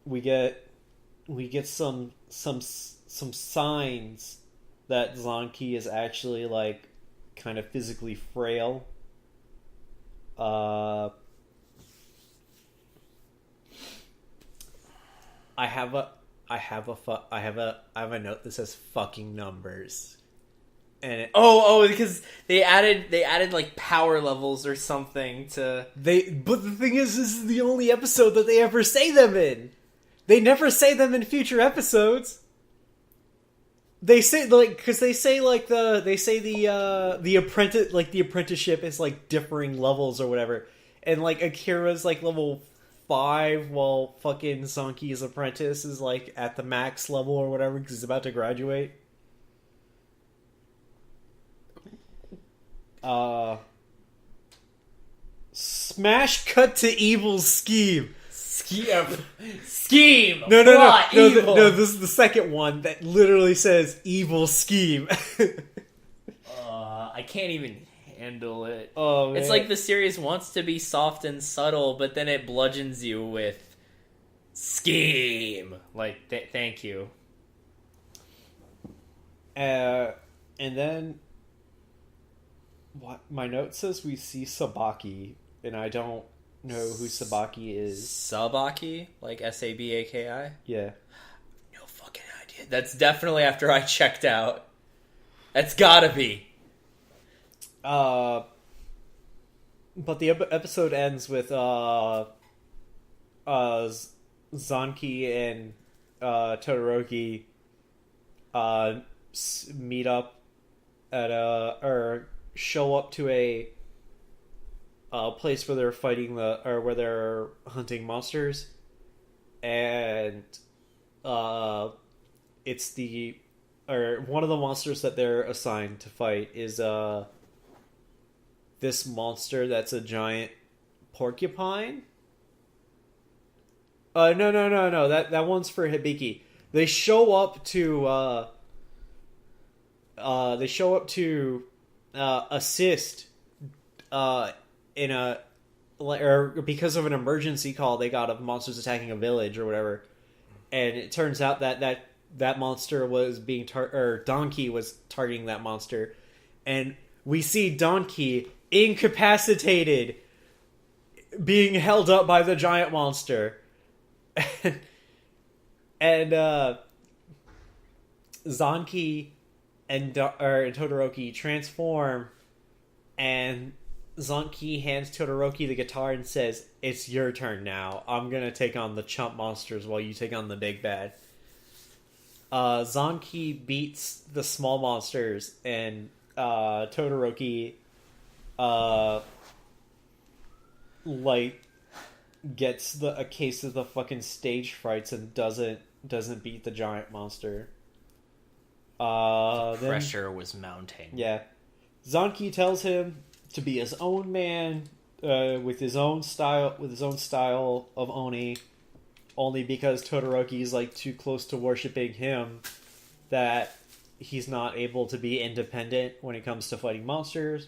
we get some signs that Zanki is actually like kind of physically frail. I have a note that says fucking numbers. And because they added like power levels or something to but the thing is, this is the only episode that they ever say them in. They never say them in future episodes. They say because the apprenticeship is like differing levels or whatever, and like Akira's like level 5, while fucking Zanki's apprentice is like at the max level or whatever because he's about to graduate. Smash cut to evil scheme. Scheme. No. This is the second one that literally says evil scheme. I can't even handle it. Oh, man. It's like the series wants to be soft and subtle, but then it bludgeons you with scheme. Like, thank you. And then what my note says, we see Sabaki, and I don't know who Sabaki is. Sabaki? Like Sabaki? Yeah. No fucking idea. That's definitely after I checked out. That's gotta be. But the episode ends with Zanki and Todoroki meet up at or show up to a place where they're fighting where they're hunting monsters, and it's one of the monsters that they're assigned to fight is this monster that's a giant porcupine. No. That one's for Hibiki. They show up to assist in because of an emergency call they got of monsters attacking a village or whatever, and it turns out that monster was Donkey was targeting that monster, and we see Donkey incapacitated, being held up by the giant monster, and Zanki and Todoroki transform, and Zanki hands Todoroki the guitar and says, "It's your turn now. I'm gonna take on the chump monsters while you take on the big bad." Zanki beats the small monsters, and Todoroki gets a case of the fucking stage frights and doesn't beat the giant monster. Pressure was mounting. Yeah. Zanki tells him to be his own man, with his own style of Oni, only because Todoroki is like too close to worshipping him that he's not able to be independent when it comes to fighting monsters.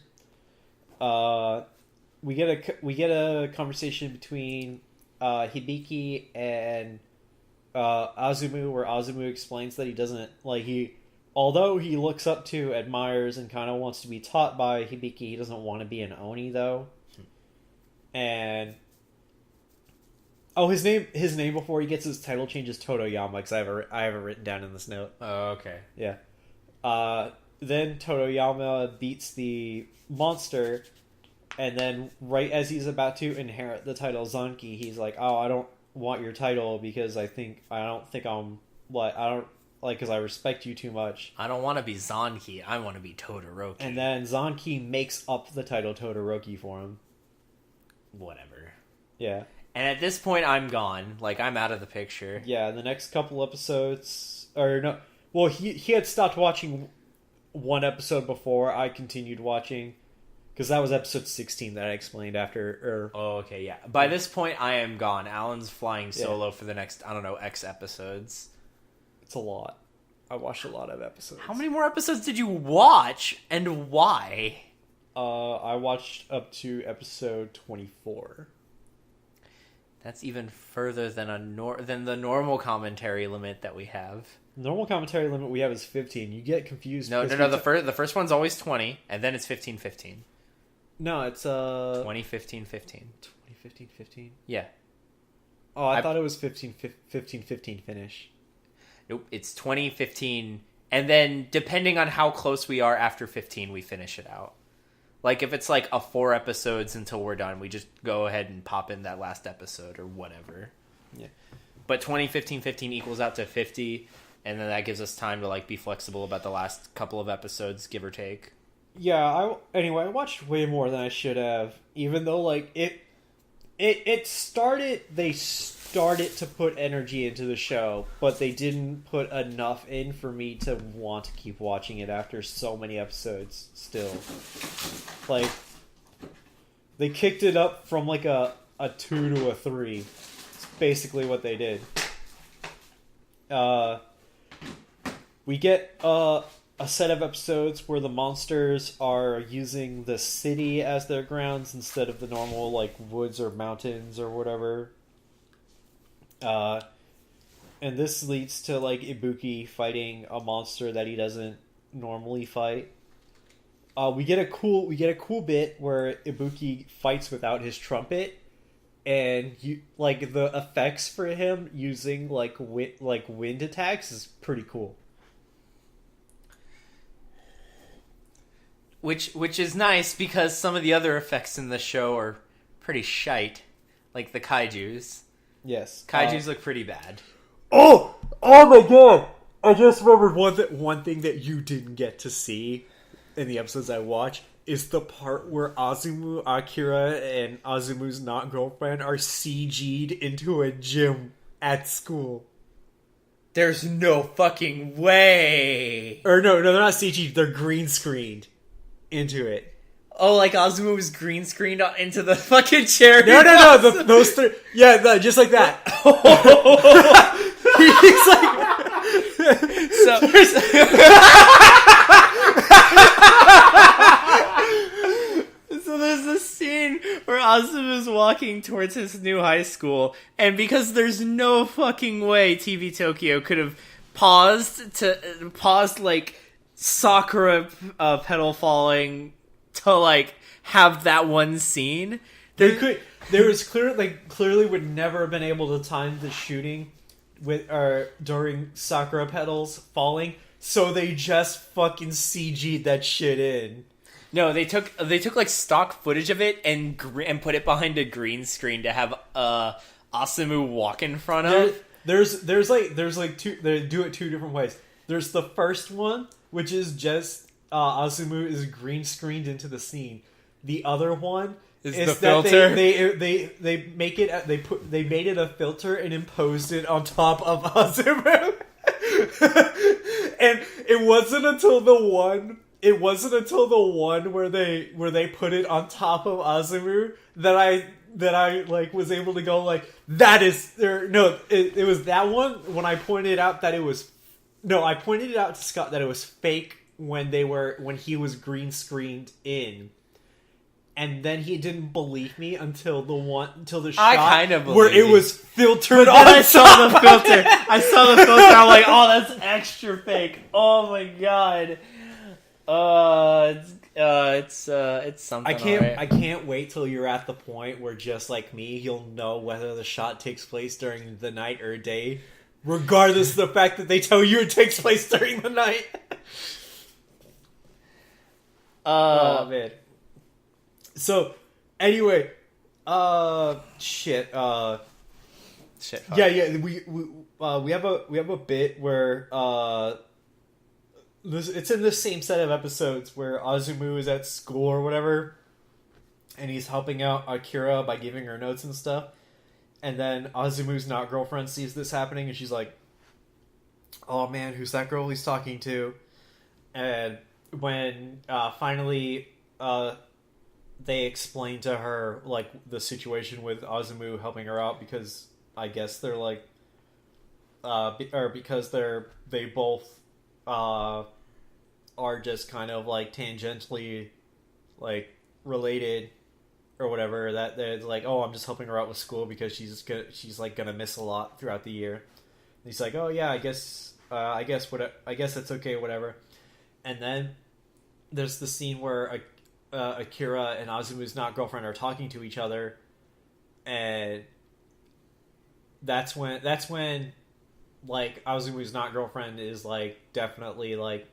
We get a conversation between Hibiki and Azumu, where Azumu explains that he doesn't although he looks up to, admires, and kind of wants to be taught by Hibiki, he doesn't want to be an Oni though. And his name before he gets his title change is Totoyama, because I have it written down in this note. Oh, okay. Yeah. Then Totoyama beats the monster, and then right as he's about to inherit the title Zanki, he's like, "Oh, I don't want your title because because I respect you too much. I don't want to be Zanki. I want to be Todoroki." And then Zanki makes up the title Todoroki for him. Whatever. Yeah. And at this point, I'm gone. I'm out of the picture. Yeah, the next couple episodes... Well, he had stopped watching one episode before I continued watching, because that was episode 16 that I explained after. Oh, okay, yeah. By this point, I am gone. Alan's flying solo for the next, X episodes. It's a lot. I watched a lot of episodes. How many more episodes did you watch, and why? I watched up to episode 24. That's even further than than the normal commentary limit that we have. Normal commentary limit we have is 15. You get confused. No. The first one's always 20, and then it's 15-15. No, it's 20-15-15. 20-15-15? Yeah. Oh, I thought it was 15-15 finish. Nope, it's 20-15, and then depending on how close we are after 15, we finish it out. Like, if it's like 4 episodes until we're done, we just go ahead and pop in that last episode or whatever. Yeah. But 20-15-15 equals out to 50, and then that gives us time to like be flexible about the last couple of episodes, give or take. Yeah, I watched way more than I should have, even though like they started to put energy into the show, but they didn't put enough in for me to want to keep watching it after so many episodes still. Like, they kicked it up from like a 2 to a 3. It's basically what they did. We get a set of episodes where the monsters are using the city as their grounds instead of the normal like woods or mountains or whatever. And this leads to like Ibuki fighting a monster that he doesn't normally fight. We get a cool bit where Ibuki fights without his trumpet, and like the effects for him using like wind attacks is pretty cool. Which is nice because some of the other effects in the show are pretty shite, like the kaijus. Yes, kaijus look pretty bad. Oh my god! I just remembered one thing that you didn't get to see in the episodes I watched is the part where Azumu, Akira, and Azumu's not girlfriend are CG'd into a gym at school. There's no fucking way. Or no, they're not CG'd. They're green screened into it. Oh, like Azumu was green screened into the fucking chair. No. Those three. Yeah, just like that. He's like. So there's this scene where Azumu is walking towards his new high school, and because there's no fucking way TV Tokyo could have paused like Sakura petal falling to like have that one scene. There was clearly would never have been able to time the shooting during Sakura petals falling, so they just fucking CG'd that shit in. No, they took like stock footage of it and put it behind a green screen to have Asumu walk in front of. There's two. They do it 2 different ways. There's the first one, which is just Asumu is green screened into the scene. The other one is the filter. They make it. They made it a filter and imposed it on top of Asumu. And it wasn't until the one where they put it on top of Azumu that I like was able to go like that is there. No, it was that one when I pointed out that it was. No, I pointed it out to Scott that it was fake when he was green screened in, and then he didn't believe me until the shot I kind of where it was filtered. But then I saw the filter. I'm like, oh, that's extra fake. Oh my god. It's something. I can't wait till you're at the point where just like me, you'll know whether the shot takes place during the night or day. Regardless of the fact that they tell you it takes place during the night. Oh man. So anyway, shit. Shit. Yeah. We have a bit where it's in the same set of episodes where Azumu is at school or whatever, and he's helping out Akira by giving her notes and stuff. And then Azumu's not girlfriend sees this happening, and she's like, "Oh man, who's that girl he's talking to?" And when finally they explain to her like the situation with Azumu helping her out because I guess they're like, because they both are just kind of like tangentially like related or whatever, that they're like, oh, I'm just helping her out with school because she's like gonna miss a lot throughout the year. And he's like, oh yeah, I guess it's okay, whatever. And then there's the scene where Akira and Azumu's not girlfriend are talking to each other, and that's when like Azumu's not girlfriend is like definitely like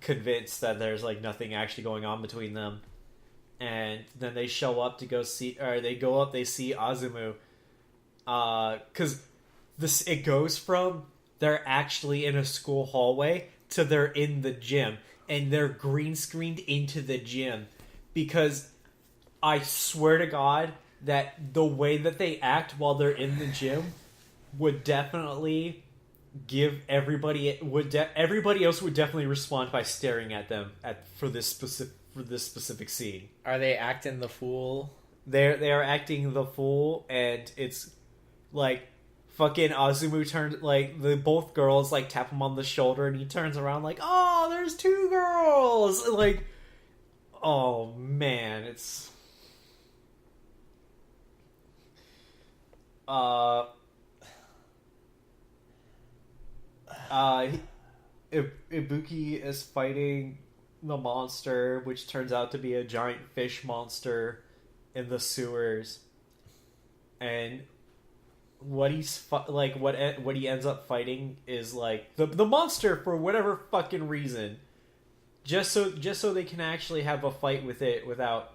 convinced that there's like nothing actually going on between them. And then they show up to go see, or they go up, they see Azumu, because it goes from they're actually in a school hallway to they're in the gym, and they're green screened into the gym, because I swear to God that the way that they act while they're in the gym would definitely give everybody else would definitely respond by staring at them for this specific scene. Are they acting the fool? They are acting the fool, and it's like fucking Azumu turns, like both girls like tap him on the shoulder, and he turns around like, oh, there's two girls, like, oh man, it's Ibuki is fighting the monster, which turns out to be a giant fish monster in the sewers, and what he's what he ends up fighting is like the monster for whatever fucking reason, just so they can actually have a fight with it without.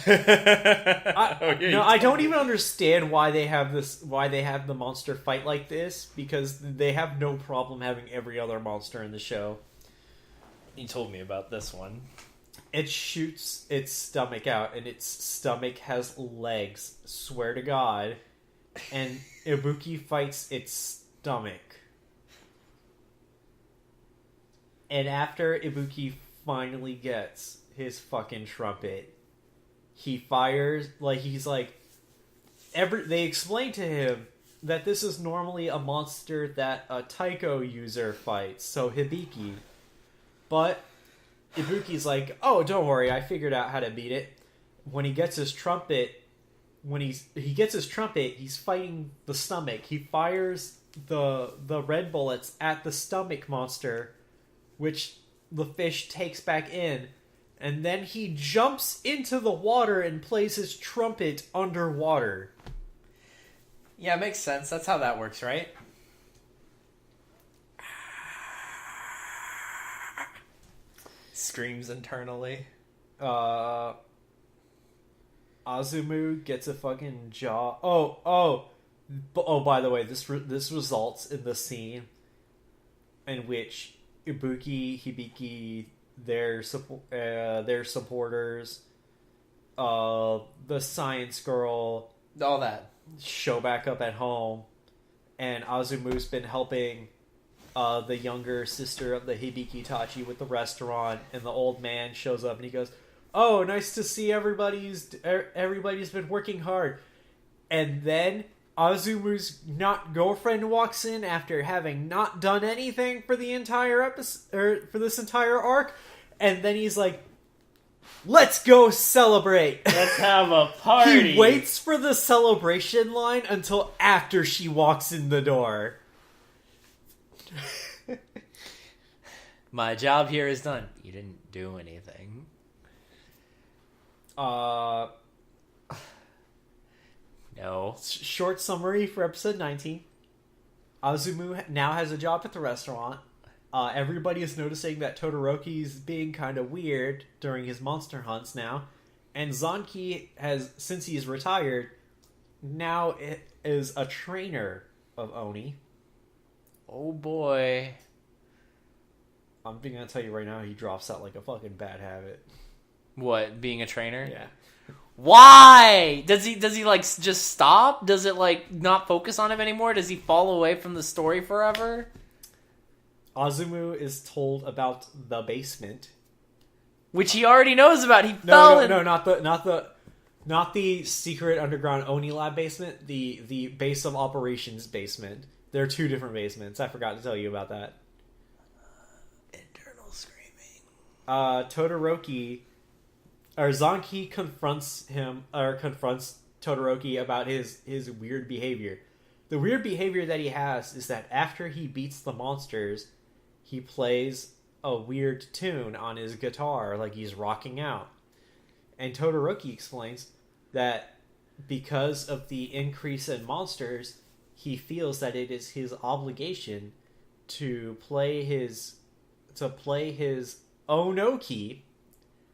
I don't even understand why they have the monster fight like this, because they have no problem having every other monster in the show. You told me about this one. It shoots its stomach out, and its stomach has legs, swear to God, and Ibuki fights its stomach. And after Ibuki finally gets his fucking trumpet, he fires, like, he's like, they explain to him that this is normally a monster that a Taiko user fights, so Hibiki. But Ibuki's like, oh, don't worry, I figured out how to beat it. When he gets his trumpet, he's fighting the stomach. He fires the red bullets at the stomach monster, which the fish takes back in. And then he jumps into the water and plays his trumpet underwater. Yeah, it makes sense. That's how that works, right? Screams internally. Azumu gets a fucking jaw. Oh, by the way, this results in the scene in which Ibuki, Hibiki, their supporters, the science girl, all that, show back up at home, and Azumu's been helping the younger sister of the Hibiki Tachi with the restaurant, and the old man shows up and he goes, oh, nice to see everybody's been working hard. And then Azumu's not girlfriend walks in after having not done anything for the entire episode, or for this entire arc, and then he's like, let's go celebrate. Let's have a party. He waits for the celebration line until after she walks in the door. My job here is done. You didn't do anything. No. Short summary for episode 19. Azumu now has a job at the restaurant. Everybody is noticing that Todoroki's being kind of weird during his monster hunts now. And Zanki has, since he's retired, now is a trainer of Oni. Oh boy. I'm going to tell you right now, he drops out like a fucking bad habit. What, being a trainer? Yeah. Why? Does he like just stop? Does it like not focus on him anymore? Does he fall away from the story forever? Azumu is told about the basement, which he already knows about. He not the secret underground Oni lab basement. The base of operations basement. There are two different basements. I forgot to tell you about that. Internal screaming. Todoroki Zanki confronts Todoroki about his weird behavior. The weird behavior that he has is that after he beats the monsters, he plays a weird tune on his guitar, like he's rocking out. And Todoroki explains that because of the increase in monsters, he feels that it is his obligation to play his Onoki,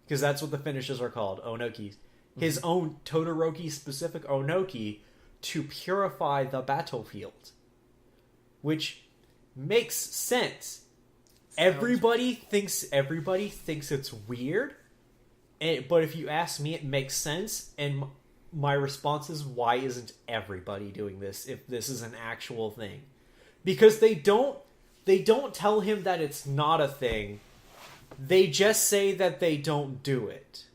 because that's what the finishes are called, Onokis. His own Todoroki-specific Onoki to purify the battlefield. Which makes sense. Everybody thinks it's weird, but if you ask me, it makes sense, and my response is, why isn't everybody doing this if this is an actual thing? Because they don't tell him that it's not a thing. They just say that they don't do it.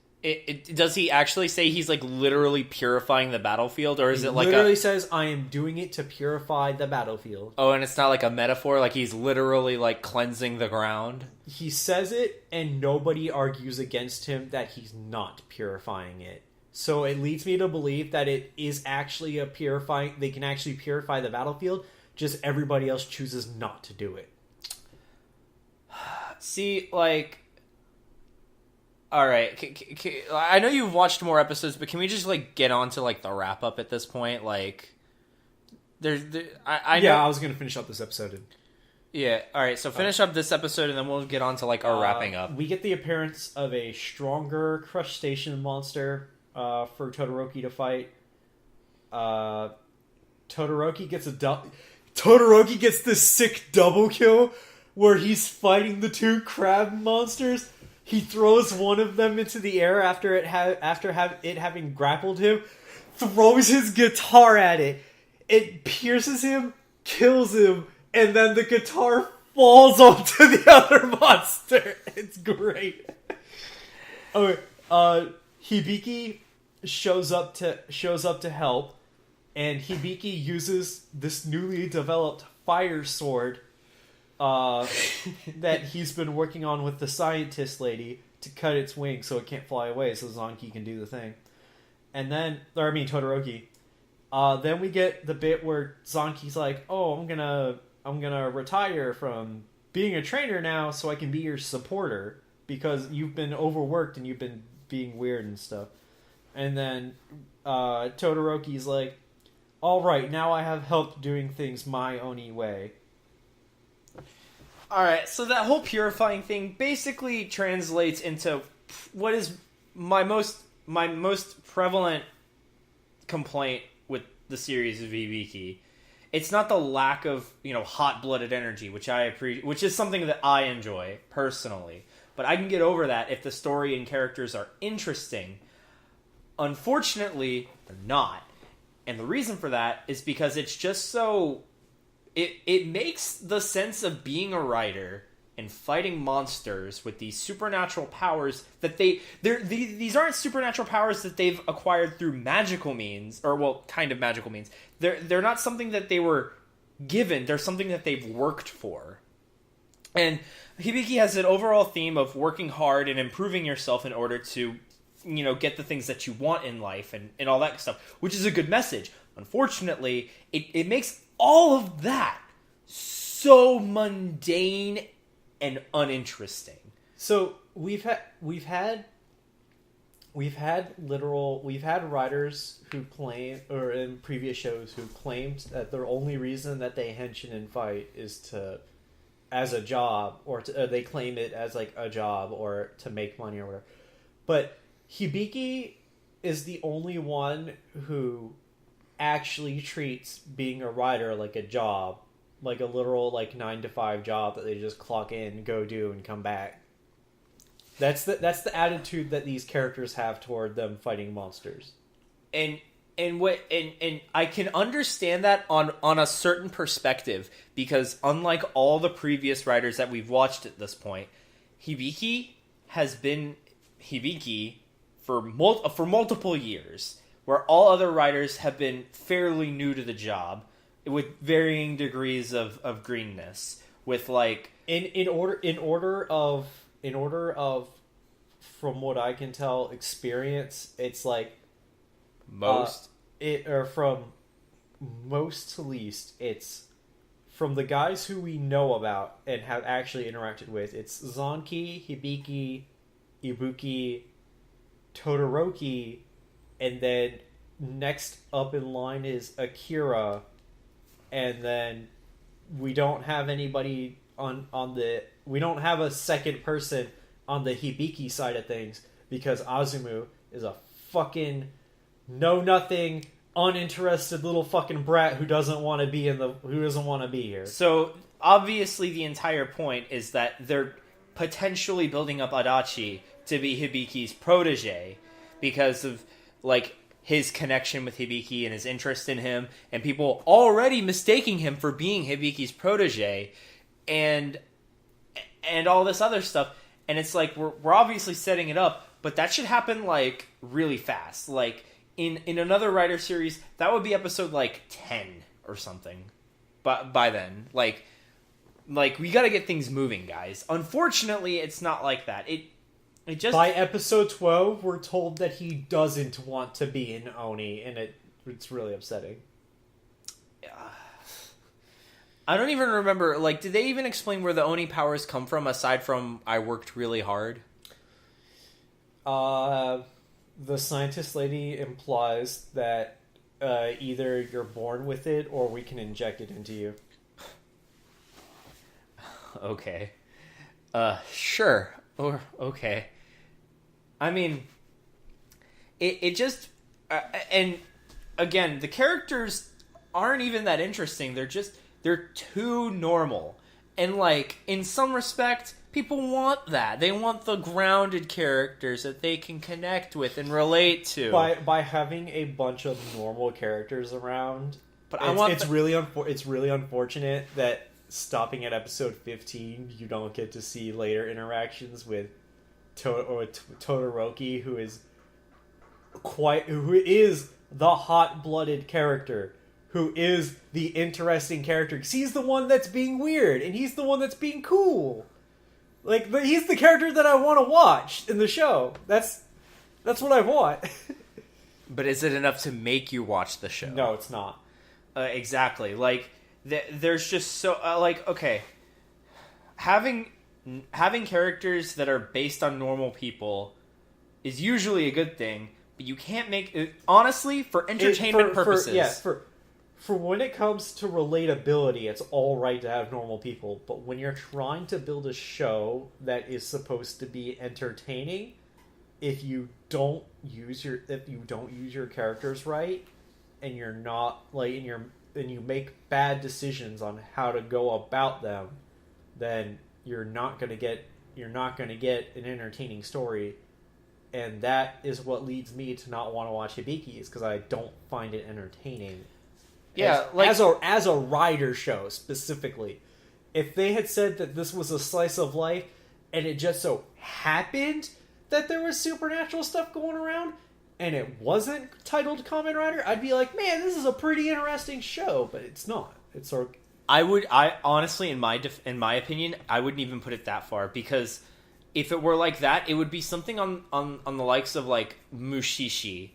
Does he actually say he's like literally purifying the battlefield, or is it like literally says, I am doing it to purify the battlefield? Oh, and it's not like a metaphor, like he's literally like cleansing the ground? He says it, and nobody argues against him that he's not purifying it. So it leads me to believe that it is actually they can actually purify the battlefield, just everybody else chooses not to do it. See, like, alright, I know you've watched more episodes, but can we just, like, get on to, like, the wrap-up at this point? Like, I know... Yeah, I was gonna finish up this episode. Yeah, alright, so finish up this episode, and then we'll get on to, like, our wrapping up. We get the appearance of a stronger crustacean monster for Todoroki to fight. Todoroki gets this sick double kill where he's fighting the two crab monsters. He throws one of them into the air after it having grappled him, throws his guitar at it. It pierces him, kills him, and then the guitar falls onto the other monster. It's great. Okay, Hibiki shows up to help, and Hibiki uses this newly developed fire sword that he's been working on with the scientist lady to cut its wings so it can't fly away, so Zanki can do the thing. And then, Todoroki. Then we get the bit where Zanki's like, "Oh, I'm gonna retire from being a trainer now, so I can be your supporter because you've been overworked and you've been being weird and stuff." And then Todoroki's like, "All right, now I have help doing things my own way." Alright, so that whole purifying thing basically translates into what is my most prevalent complaint with the series of Hibiki. It's not the lack of, hot-blooded energy, which I appreciate, which is something that I enjoy personally. But I can get over that if the story and characters are interesting. Unfortunately, they're not. And the reason for that is because it's just so... It makes the sense of being a writer and fighting monsters with these supernatural powers that these aren't supernatural powers that they've acquired through magical means, or, well, kind of magical means. They're not something that they were given. They're something that they've worked for. And Hibiki has an overall theme of working hard and improving yourself in order to, get the things that you want in life and all that stuff, which is a good message. Unfortunately, it makes all of that so mundane and uninteresting. So we've had writers who claim, or in previous shows who claimed that their only reason that they henshin and fight is as a job, or they claim it as like a job or to make money or whatever. But Hibiki is the only one who actually treats being a writer like a job, like a literal 9-to-5 job that they just clock in, go do, and come back. That's the attitude that these characters have toward them fighting monsters. And I can understand that on a certain perspective, because unlike all the previous writers that we've watched at this point, Hibiki has been Hibiki for multiple years, where all other writers have been fairly new to the job, with varying degrees of greenness. With in order of from what I can tell, experience, it's like from most to least, it's from the guys who we know about and have actually interacted with. It's Zanki, Hibiki, Ibuki, Todoroki, and then next up in line is Akira, and then we don't have anybody we don't have a second person on the Hibiki side of things because Azumu is a fucking know-nothing, uninterested little fucking brat who doesn't want to be here. So obviously the entire point is that they're potentially building up Adachi to be Hibiki's protege because of like his connection with Hibiki and his interest in him, and people already mistaking him for being Hibiki's protege, and all this other stuff. And it's like we're obviously setting it up, but that should happen like really fast. Like in another Rider series, that would be episode like 10 or something. But by then, like we got to get things moving, guys. Unfortunately, it's not like that. It just by episode 12, we're told that he doesn't want to be in Oni, and it's really upsetting. I don't even remember, like, did they even explain where the Oni powers come from, aside from I worked really hard? The scientist lady implies that either you're born with it, or we can inject it into you. Okay. Sure. Or, okay. I mean, it just... and, again, the characters aren't even that interesting. They're too normal. And, like, in some respect, people want that. They want the grounded characters that they can connect with and relate to. By having a bunch of normal characters around, but it's really unfortunate that stopping at episode 15, you don't get to see later interactions with Todoroki, who is the hot-blooded character, who is the interesting character. Because he's the one that's being weird, and he's the one that's being cool. Like, he's the character that I want to watch in the show. That's what I want. But is it enough to make you watch the show? No, it's not. Exactly. Like, there's just so... like, okay. Having characters that are based on normal people is usually a good thing, but you can't make... honestly, for entertainment purposes... For when it comes to relatability, it's all right to have normal people, but when you're trying to build a show that is supposed to be entertaining, if you don't use your characters right, and you're not like and you make bad decisions on how to go about them, then you're not going to get an entertaining story, and that is what leads me to not want to watch Hibiki, is because I don't find it entertaining. Yeah, as a Rider show specifically, if they had said that this was a slice of life, and it just so happened that there was supernatural stuff going around, and it wasn't titled Kamen Rider, I'd be like, man, this is a pretty interesting show, but it's not. It's sort of... I honestly, in my opinion, I wouldn't even put it that far, because if it were like that, it would be something on the likes of like Mushishi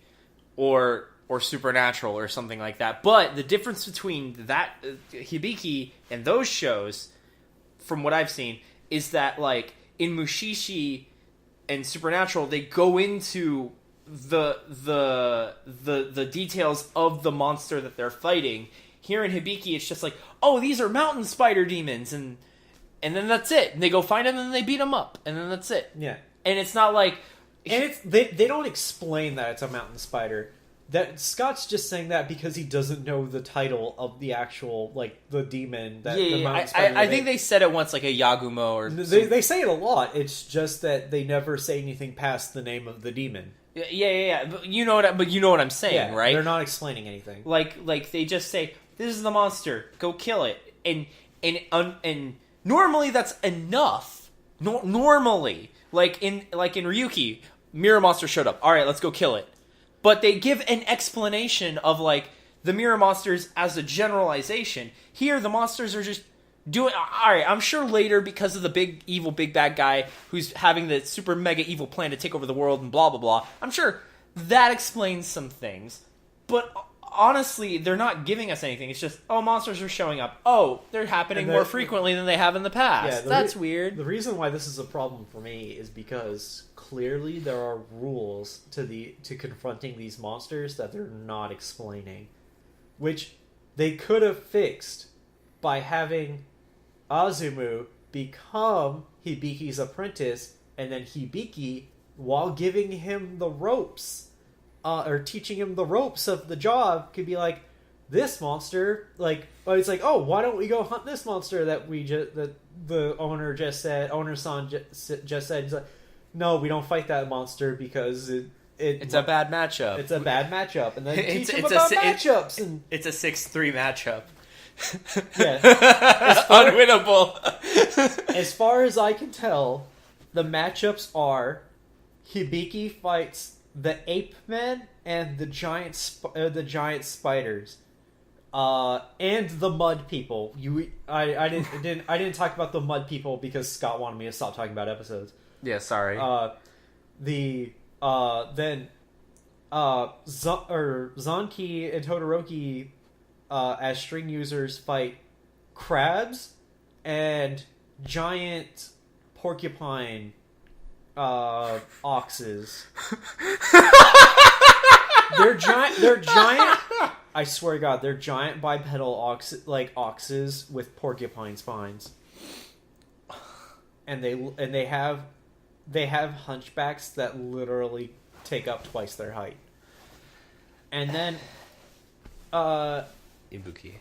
or Supernatural or something like that. But the difference between that Hibiki and those shows, from what I've seen, is that like in Mushishi and Supernatural, they go into the details of the monster that they're fighting. Here in Hibiki, it's just like, oh, these are mountain spider demons, and then that's it. And they go find them, and then they beat them up, and then that's it. Yeah, and it's not like, and they don't explain that it's a mountain spider. That Scott's just saying that because he doesn't know the title of the actual, like, the demon that the mountain spider. I think they said it once, like a Yagumo or. They say it a lot. It's just that they never say anything past the name of the demon. Yeah. But you know what I'm saying, right? They're not explaining anything. Like they just say, "This is the monster. Go kill it." And normally that's enough. Normally, like in Ryuki, Mirror Monster showed up. All right, let's go kill it. But they give an explanation of, like, the mirror monsters as a generalization. Here, the monsters are just doing all right. I'm sure later, because of the big evil big bad guy who's having the super mega evil plan to take over the world and blah blah blah. I'm sure that explains some things, but honestly, they're not giving us anything. It's just, oh, monsters are showing up. Oh, they're happening more frequently than they have in the past. That's weird. The reason why this is a problem for me is because clearly there are rules to confronting these monsters that they're not explaining, which they could have fixed by having Azumu become Hibiki's apprentice, and then Hibiki, while giving him the ropes, or teaching him the ropes of the job, could be like, this monster, like, oh, it's like, oh, why don't we go hunt this monster that the owner-san just said. He's like, no, we don't fight that monster because it's a bad matchup. It's a bad matchup, and then teach him about matchups. And it's a 6-3 matchup. Yeah, unwinnable. As far as I can tell, the matchups are Hibiki fights the ape men and the giant spiders, and the mud people. I didn't talk about the mud people because Scott wanted me to stop talking about episodes. Yeah, sorry. Zanki and Todoroki, as string users, fight crabs and giant porcupine oxes. They're giant. I swear to God, they're giant bipedal oxes with porcupine spines, and they have hunchbacks that literally take up twice their height. And then Ibuki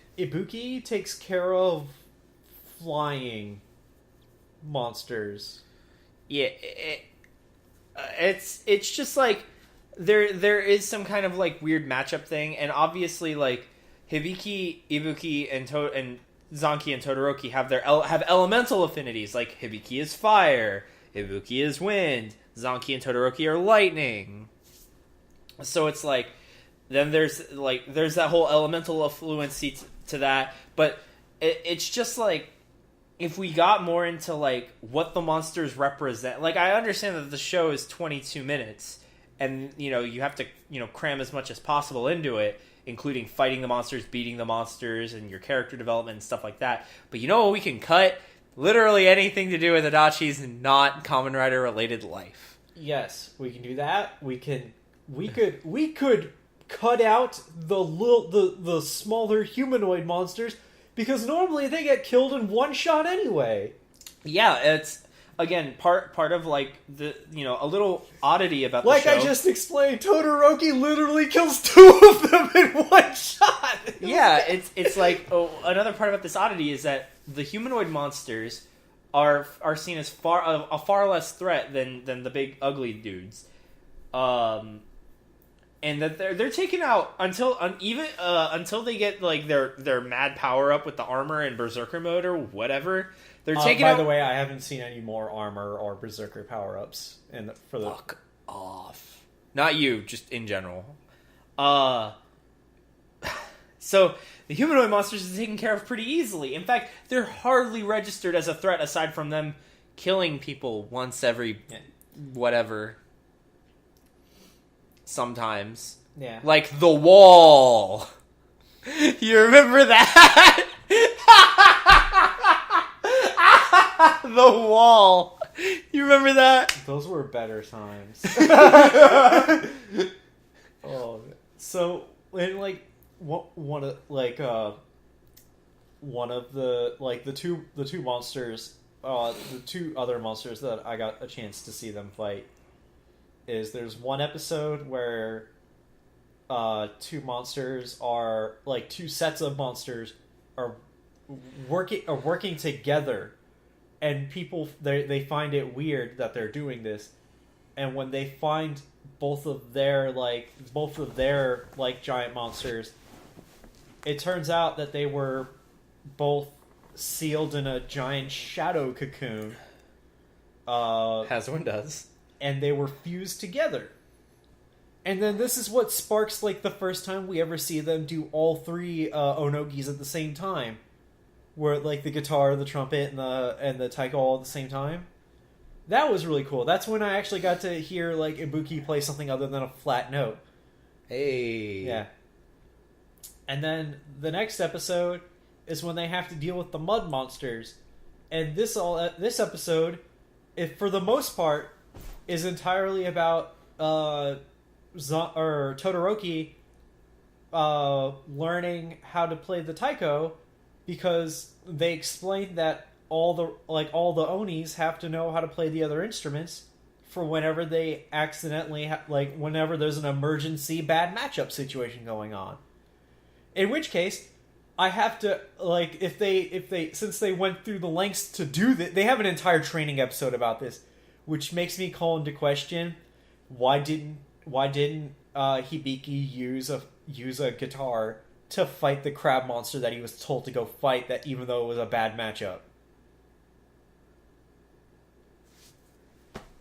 takes care of flying monsters. Yeah, it's just like there is some kind of like weird matchup thing, and obviously like Hibiki, Ibuki, and Zanki and Todoroki have have elemental affinities. Like Hibiki is fire, Ibuki is wind, Zanki and Todoroki are lightning. So it's like then there's that whole elemental affluency to that, but it's just like, if we got more into like what the monsters represent, like I understand that the show is 22 minutes and you have to cram as much as possible into it, including fighting the monsters, beating the monsters, and your character development and stuff like that. But we can cut literally anything to do with Adachi's not Kamen Rider related life. Yes, we can do that. We could cut out the smaller humanoid monsters, because normally they get killed in one shot anyway. Yeah, it's again part of like the a little oddity about the show. Like I just explained, Todoroki literally kills 2 of them in one shot. Yeah, it's like another part about this oddity is that the humanoid monsters are seen as a far less threat than the big ugly dudes. And that they're taken out until they get like their mad power up with the armor and berserker mode or whatever. They're taken out. By the way, I haven't seen any more armor or berserker power ups Fuck off. Not you, just in general. So the humanoid monsters are taken care of pretty easily. In fact, they're hardly registered as a threat aside from them killing people once every whatever. Sometimes. Yeah. Like the wall. You remember that? The wall. You remember that? Those were better times. Oh, so in like one of the two monsters, the 2 other monsters that I got a chance to see them fight, is there's one episode where 2 sets of monsters are working together, and people they find it weird that they're doing this, and when they find both of their giant monsters, it turns out that they were both sealed in a giant shadow cocoon. As one does. And they were fused together. And then this is what sparks like the first time we ever see them do all 3 onogis at the same time. where like the guitar, the trumpet, and the taiko all at the same time. That was really cool. That's when I actually got to hear like Ibuki play something other than a flat note. Hey. Yeah. And then the next episode is when they have to deal with the mud monsters. And this episode, if for the most part, is entirely about Todoroki learning how to play the taiko, because they explained that all the Onis have to know how to play the other instruments for whenever they accidentally whenever there's an emergency bad matchup situation going on. In which case, I have to if they since they went through the lengths to do that, they have an entire training episode about this, which makes me call into question why didn't Hibiki use a guitar to fight the crab monster that he was told to go fight, that even though it was a bad matchup.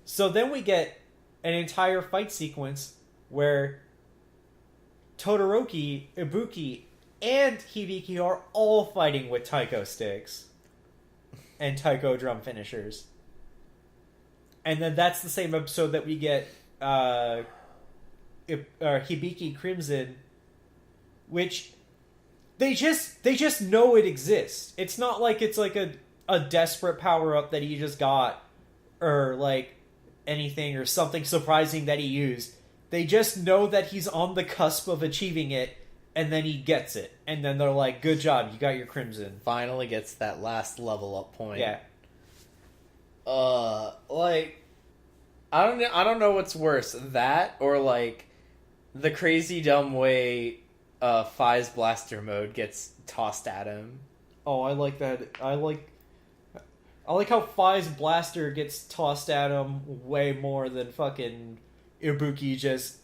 So then we get an entire fight sequence where Todoroki, Ibuki, and Hibiki are all fighting with taiko sticks and taiko drum finishers. And then that's the same episode that we get Hibiki Crimson, which they just know it exists. It's not like it's like a desperate power-up that he just got, or like anything, or something surprising that he used. They just know that he's on the cusp of achieving it, and then he gets it. And then they're like, good job, you got your Crimson. Finally gets that last level up point. Yeah. Like, I don't know what's worse, that or like the crazy dumb way Fi's blaster mode gets tossed at him. Oh, I like that. I like how Fi's blaster gets tossed at him way more than fucking Ibuki just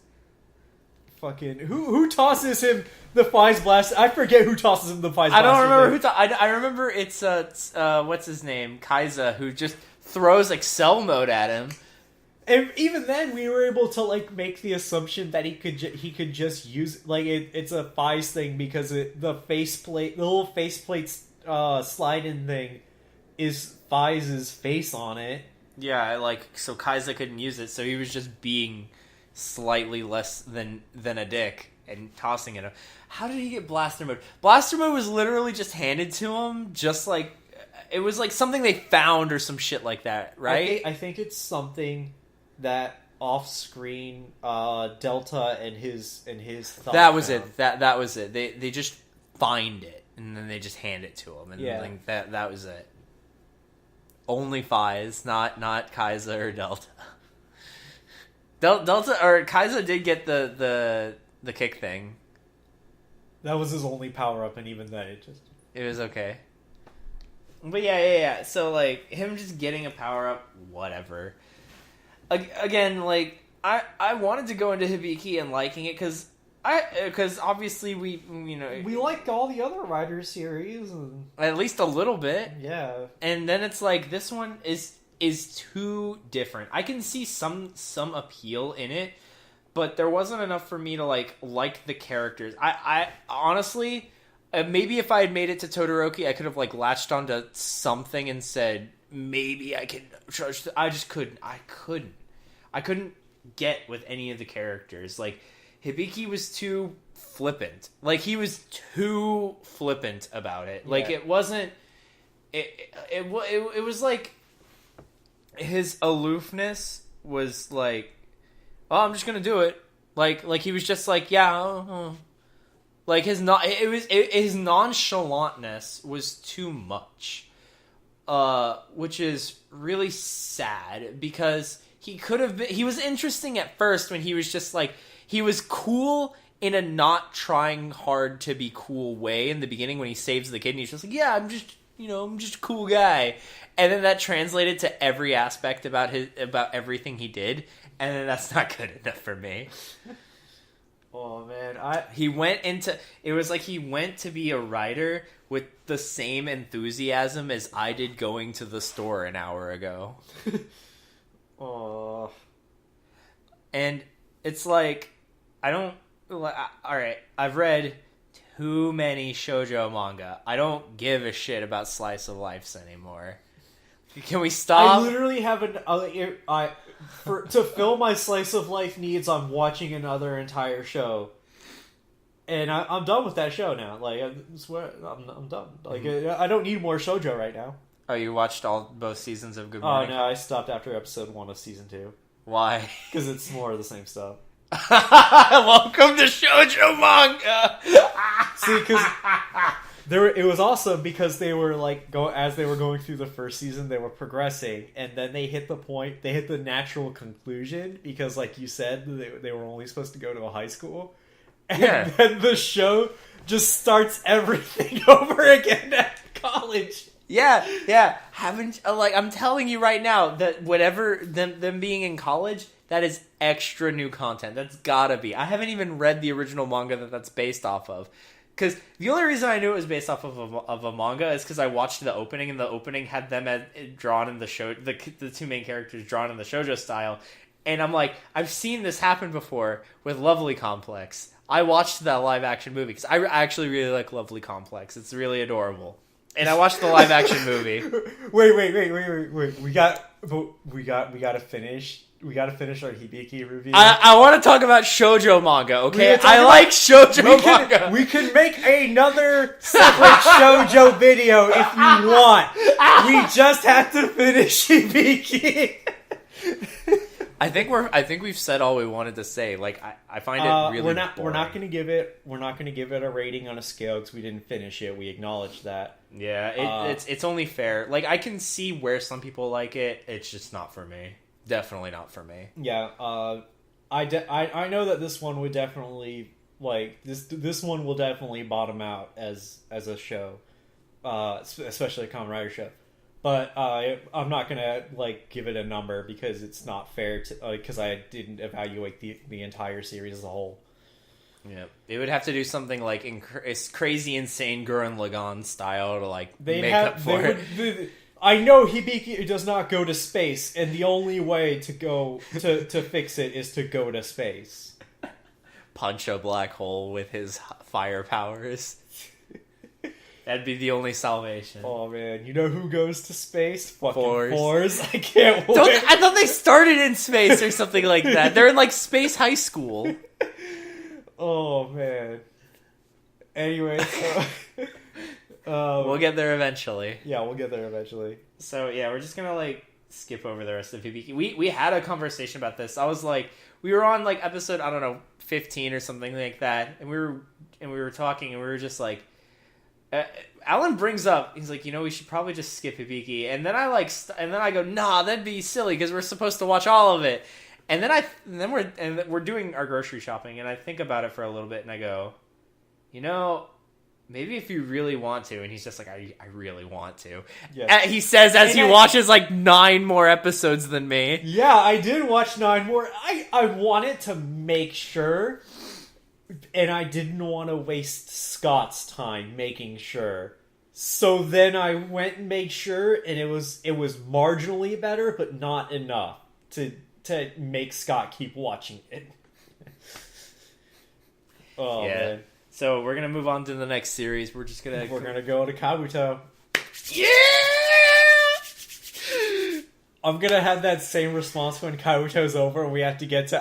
fucking... Who tosses him the Fi's blaster? I forget who tosses him the Fi's blaster. I don't remember I remember it's what's his name? Kaiza, who just throws Excel mode at him. And even then, we were able to like make the assumption that he could just use it's a Fi's thing, because the little faceplate slide-in thing is Fi's face on it. Yeah, so Kaiza couldn't use it, so he was just being slightly less than a dick and tossing it. How did he get blaster mode? Blaster mode was literally just handed to him, just like it was like something they found or some shit like that, right? I think it's something that off-screen Delta and his thought that was found. it. That was it. They just find it and then they just hand it to him, and like that was it. Only Fi's, not Kaiza or Delta. Delta or Kaiza did get the kick thing. That was his only power up, and even then it was okay. But yeah. So like him just getting a power up, whatever. Again, like I wanted to go into Hibiki and liking it because obviously we liked all the other Rider series, and at least a little bit. Yeah. And then it's like this one is too different. I can see some appeal in it, but there wasn't enough for me to like the characters. I honestly, maybe if I had made it to Todoroki, I could have like latched onto something and said maybe I can trust. I just couldn't. I couldn't get with any of the characters. Like Hibiki was too flippant. Like he was too flippant about it. Like it wasn't. It was like his aloofness was like, oh, I'm just gonna do it. Like he was just like, yeah. Like his nonchalantness was too much, which is really sad because he was interesting at first when he was just like, he was cool in a not trying hard to be cool way in the beginning when he saves the kid, and he's just like, yeah, I'm just a cool guy. And then that translated to every aspect about everything he did, and then that's not good enough for me. Oh man, he went to be a writer with the same enthusiasm as I did going to the store an hour ago. Oh. And it's like, all right, I've read too many shoujo manga. I don't give a shit about slice of lives anymore. Can we stop? I literally have to fill my slice of life needs, I'm watching another entire show. And I'm done with that show now. Like, I swear, I'm done. Like, I don't need more shoujo right now. Oh, you watched both seasons of Good Oh, Morning? no, I stopped after episode 1 of season 2. Why? Because it's more of the same stuff. Welcome to shoujo manga! See, because it was awesome because they were like as they were going through the first season, they were progressing, and then they hit the natural conclusion because, like you said, they were only supposed to go to a high school, and then the show just starts everything over again at college. Yeah. I'm telling you right now that whatever them being in college, that is extra new content. That's gotta be. I haven't even read the original manga that's based off of. Because the only reason I knew it was based off of a manga is because I watched the opening, and the opening had them drawn in the show, the two main characters drawn in the shoujo style. And I'm like, I've seen this happen before with Lovely Complex. I watched that live action movie because I actually really like Lovely Complex. It's really adorable. And I watched the live action movie. Wait. We gotta finish. We gotta finish our Hibiki review. I want to talk about shoujo manga, okay? I like shoujo manga. We can make another separate shoujo video if you want. We just have to finish Hibiki. I think we've said all we wanted to say. Like, I find it really boring. We're not gonna give it a rating on a scale because we didn't finish it. We acknowledge that. Yeah, it's only fair. Like, I can see where some people like it. It's just not for me. Definitely not for me. Yeah, I know that this one would definitely this one will definitely bottom out as a show, especially a Kamen Rider show. But I'm not gonna give it a number because it's not fair to because I didn't evaluate the entire series as a whole. Yeah, they would have to do something like it's crazy, insane Gurren Lagann style to make up for it. I know Hibiki does not go to space, and the only way to go to fix it is to go to space. Punch a black hole with his fire powers. That'd be the only salvation. Oh man, you know who goes to space? Fucking Fours. I can't wait. I thought they started in space or something like that. They're in space high school. Oh man. Anyway, so we'll get there eventually. Yeah, we'll get there eventually. So yeah, we're just gonna skip over the rest of Hibiki. We had a conversation about this. I was we were on episode 15 or something like that, and we were talking, and we were just Alan brings up, he's like, we should probably just skip Hibiki, and then I go, nah, that'd be silly because we're supposed to watch all of it, and then we're doing our grocery shopping, and I think about it for a little bit, and I go, maybe if you really want to, and he's just like, I really want to. Yes. He says as he watches 9 more episodes than me. Yeah, I did watch 9 more. I wanted to make sure, and I didn't want to waste Scott's time making sure. So then I went and made sure, and it was marginally better, but not enough to make Scott keep watching it. Oh yeah. Man. So we're gonna move on to the next series. We're gonna go to Kabuto. Yeah. I'm gonna have that same response when Kabuto's over, and we have to get to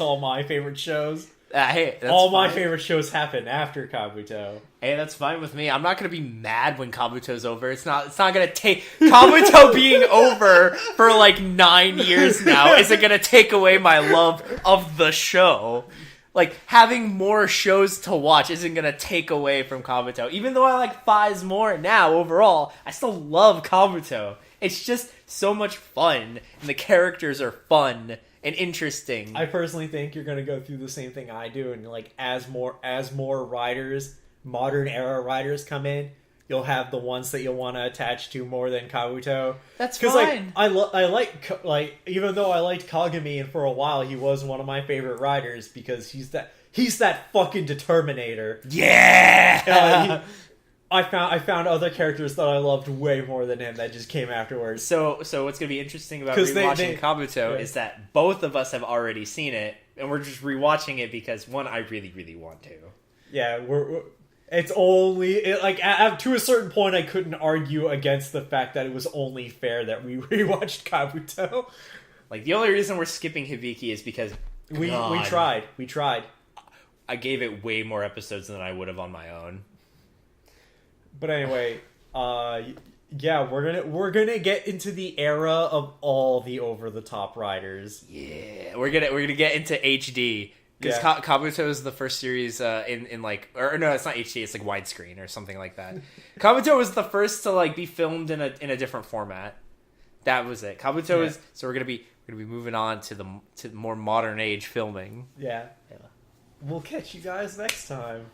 all my favorite shows. Hey, that's all fine. My favorite shows happen after Kabuto. Hey, that's fine with me. I'm not gonna be mad when Kabuto's over. It's not gonna take Kabuto being over for 9 years now isn't gonna take away my love of the show. Having more shows to watch isn't gonna take away from Kabuto. Even though I like Fives more now overall, I still love Kabuto. It's just so much fun, and the characters are fun and interesting. I personally think you're gonna go through the same thing I do, and as more riders, modern era riders come in, you'll have the ones that you'll want to attach to more than Kabuto. That's fine. I like even though I liked Kagami, and for a while he was one of my favorite riders because he's that fucking Determinator. Yeah. I found other characters that I loved way more than him that just came afterwards. So what's going to be interesting about rewatching Kabuto is that both of us have already seen it, and we're just rewatching it because, one, I really, really want to. Yeah, it's only to a certain point I couldn't argue against the fact that it was only fair that we rewatched Kabuto. Like, the only reason we're skipping Hibiki is because we tried. I gave it way more episodes than I would have on my own. But anyway, yeah, we're gonna get into the era of all the over the top riders. Yeah, we're gonna get into HD because Kabuto is the first series in like, or no, it's not HD, it's like widescreen or something like that. Kabuto was the first to like be filmed in a different format. That was it. Kabuto is so we're gonna be moving on to the more modern age filming. Yeah. We'll catch you guys next time.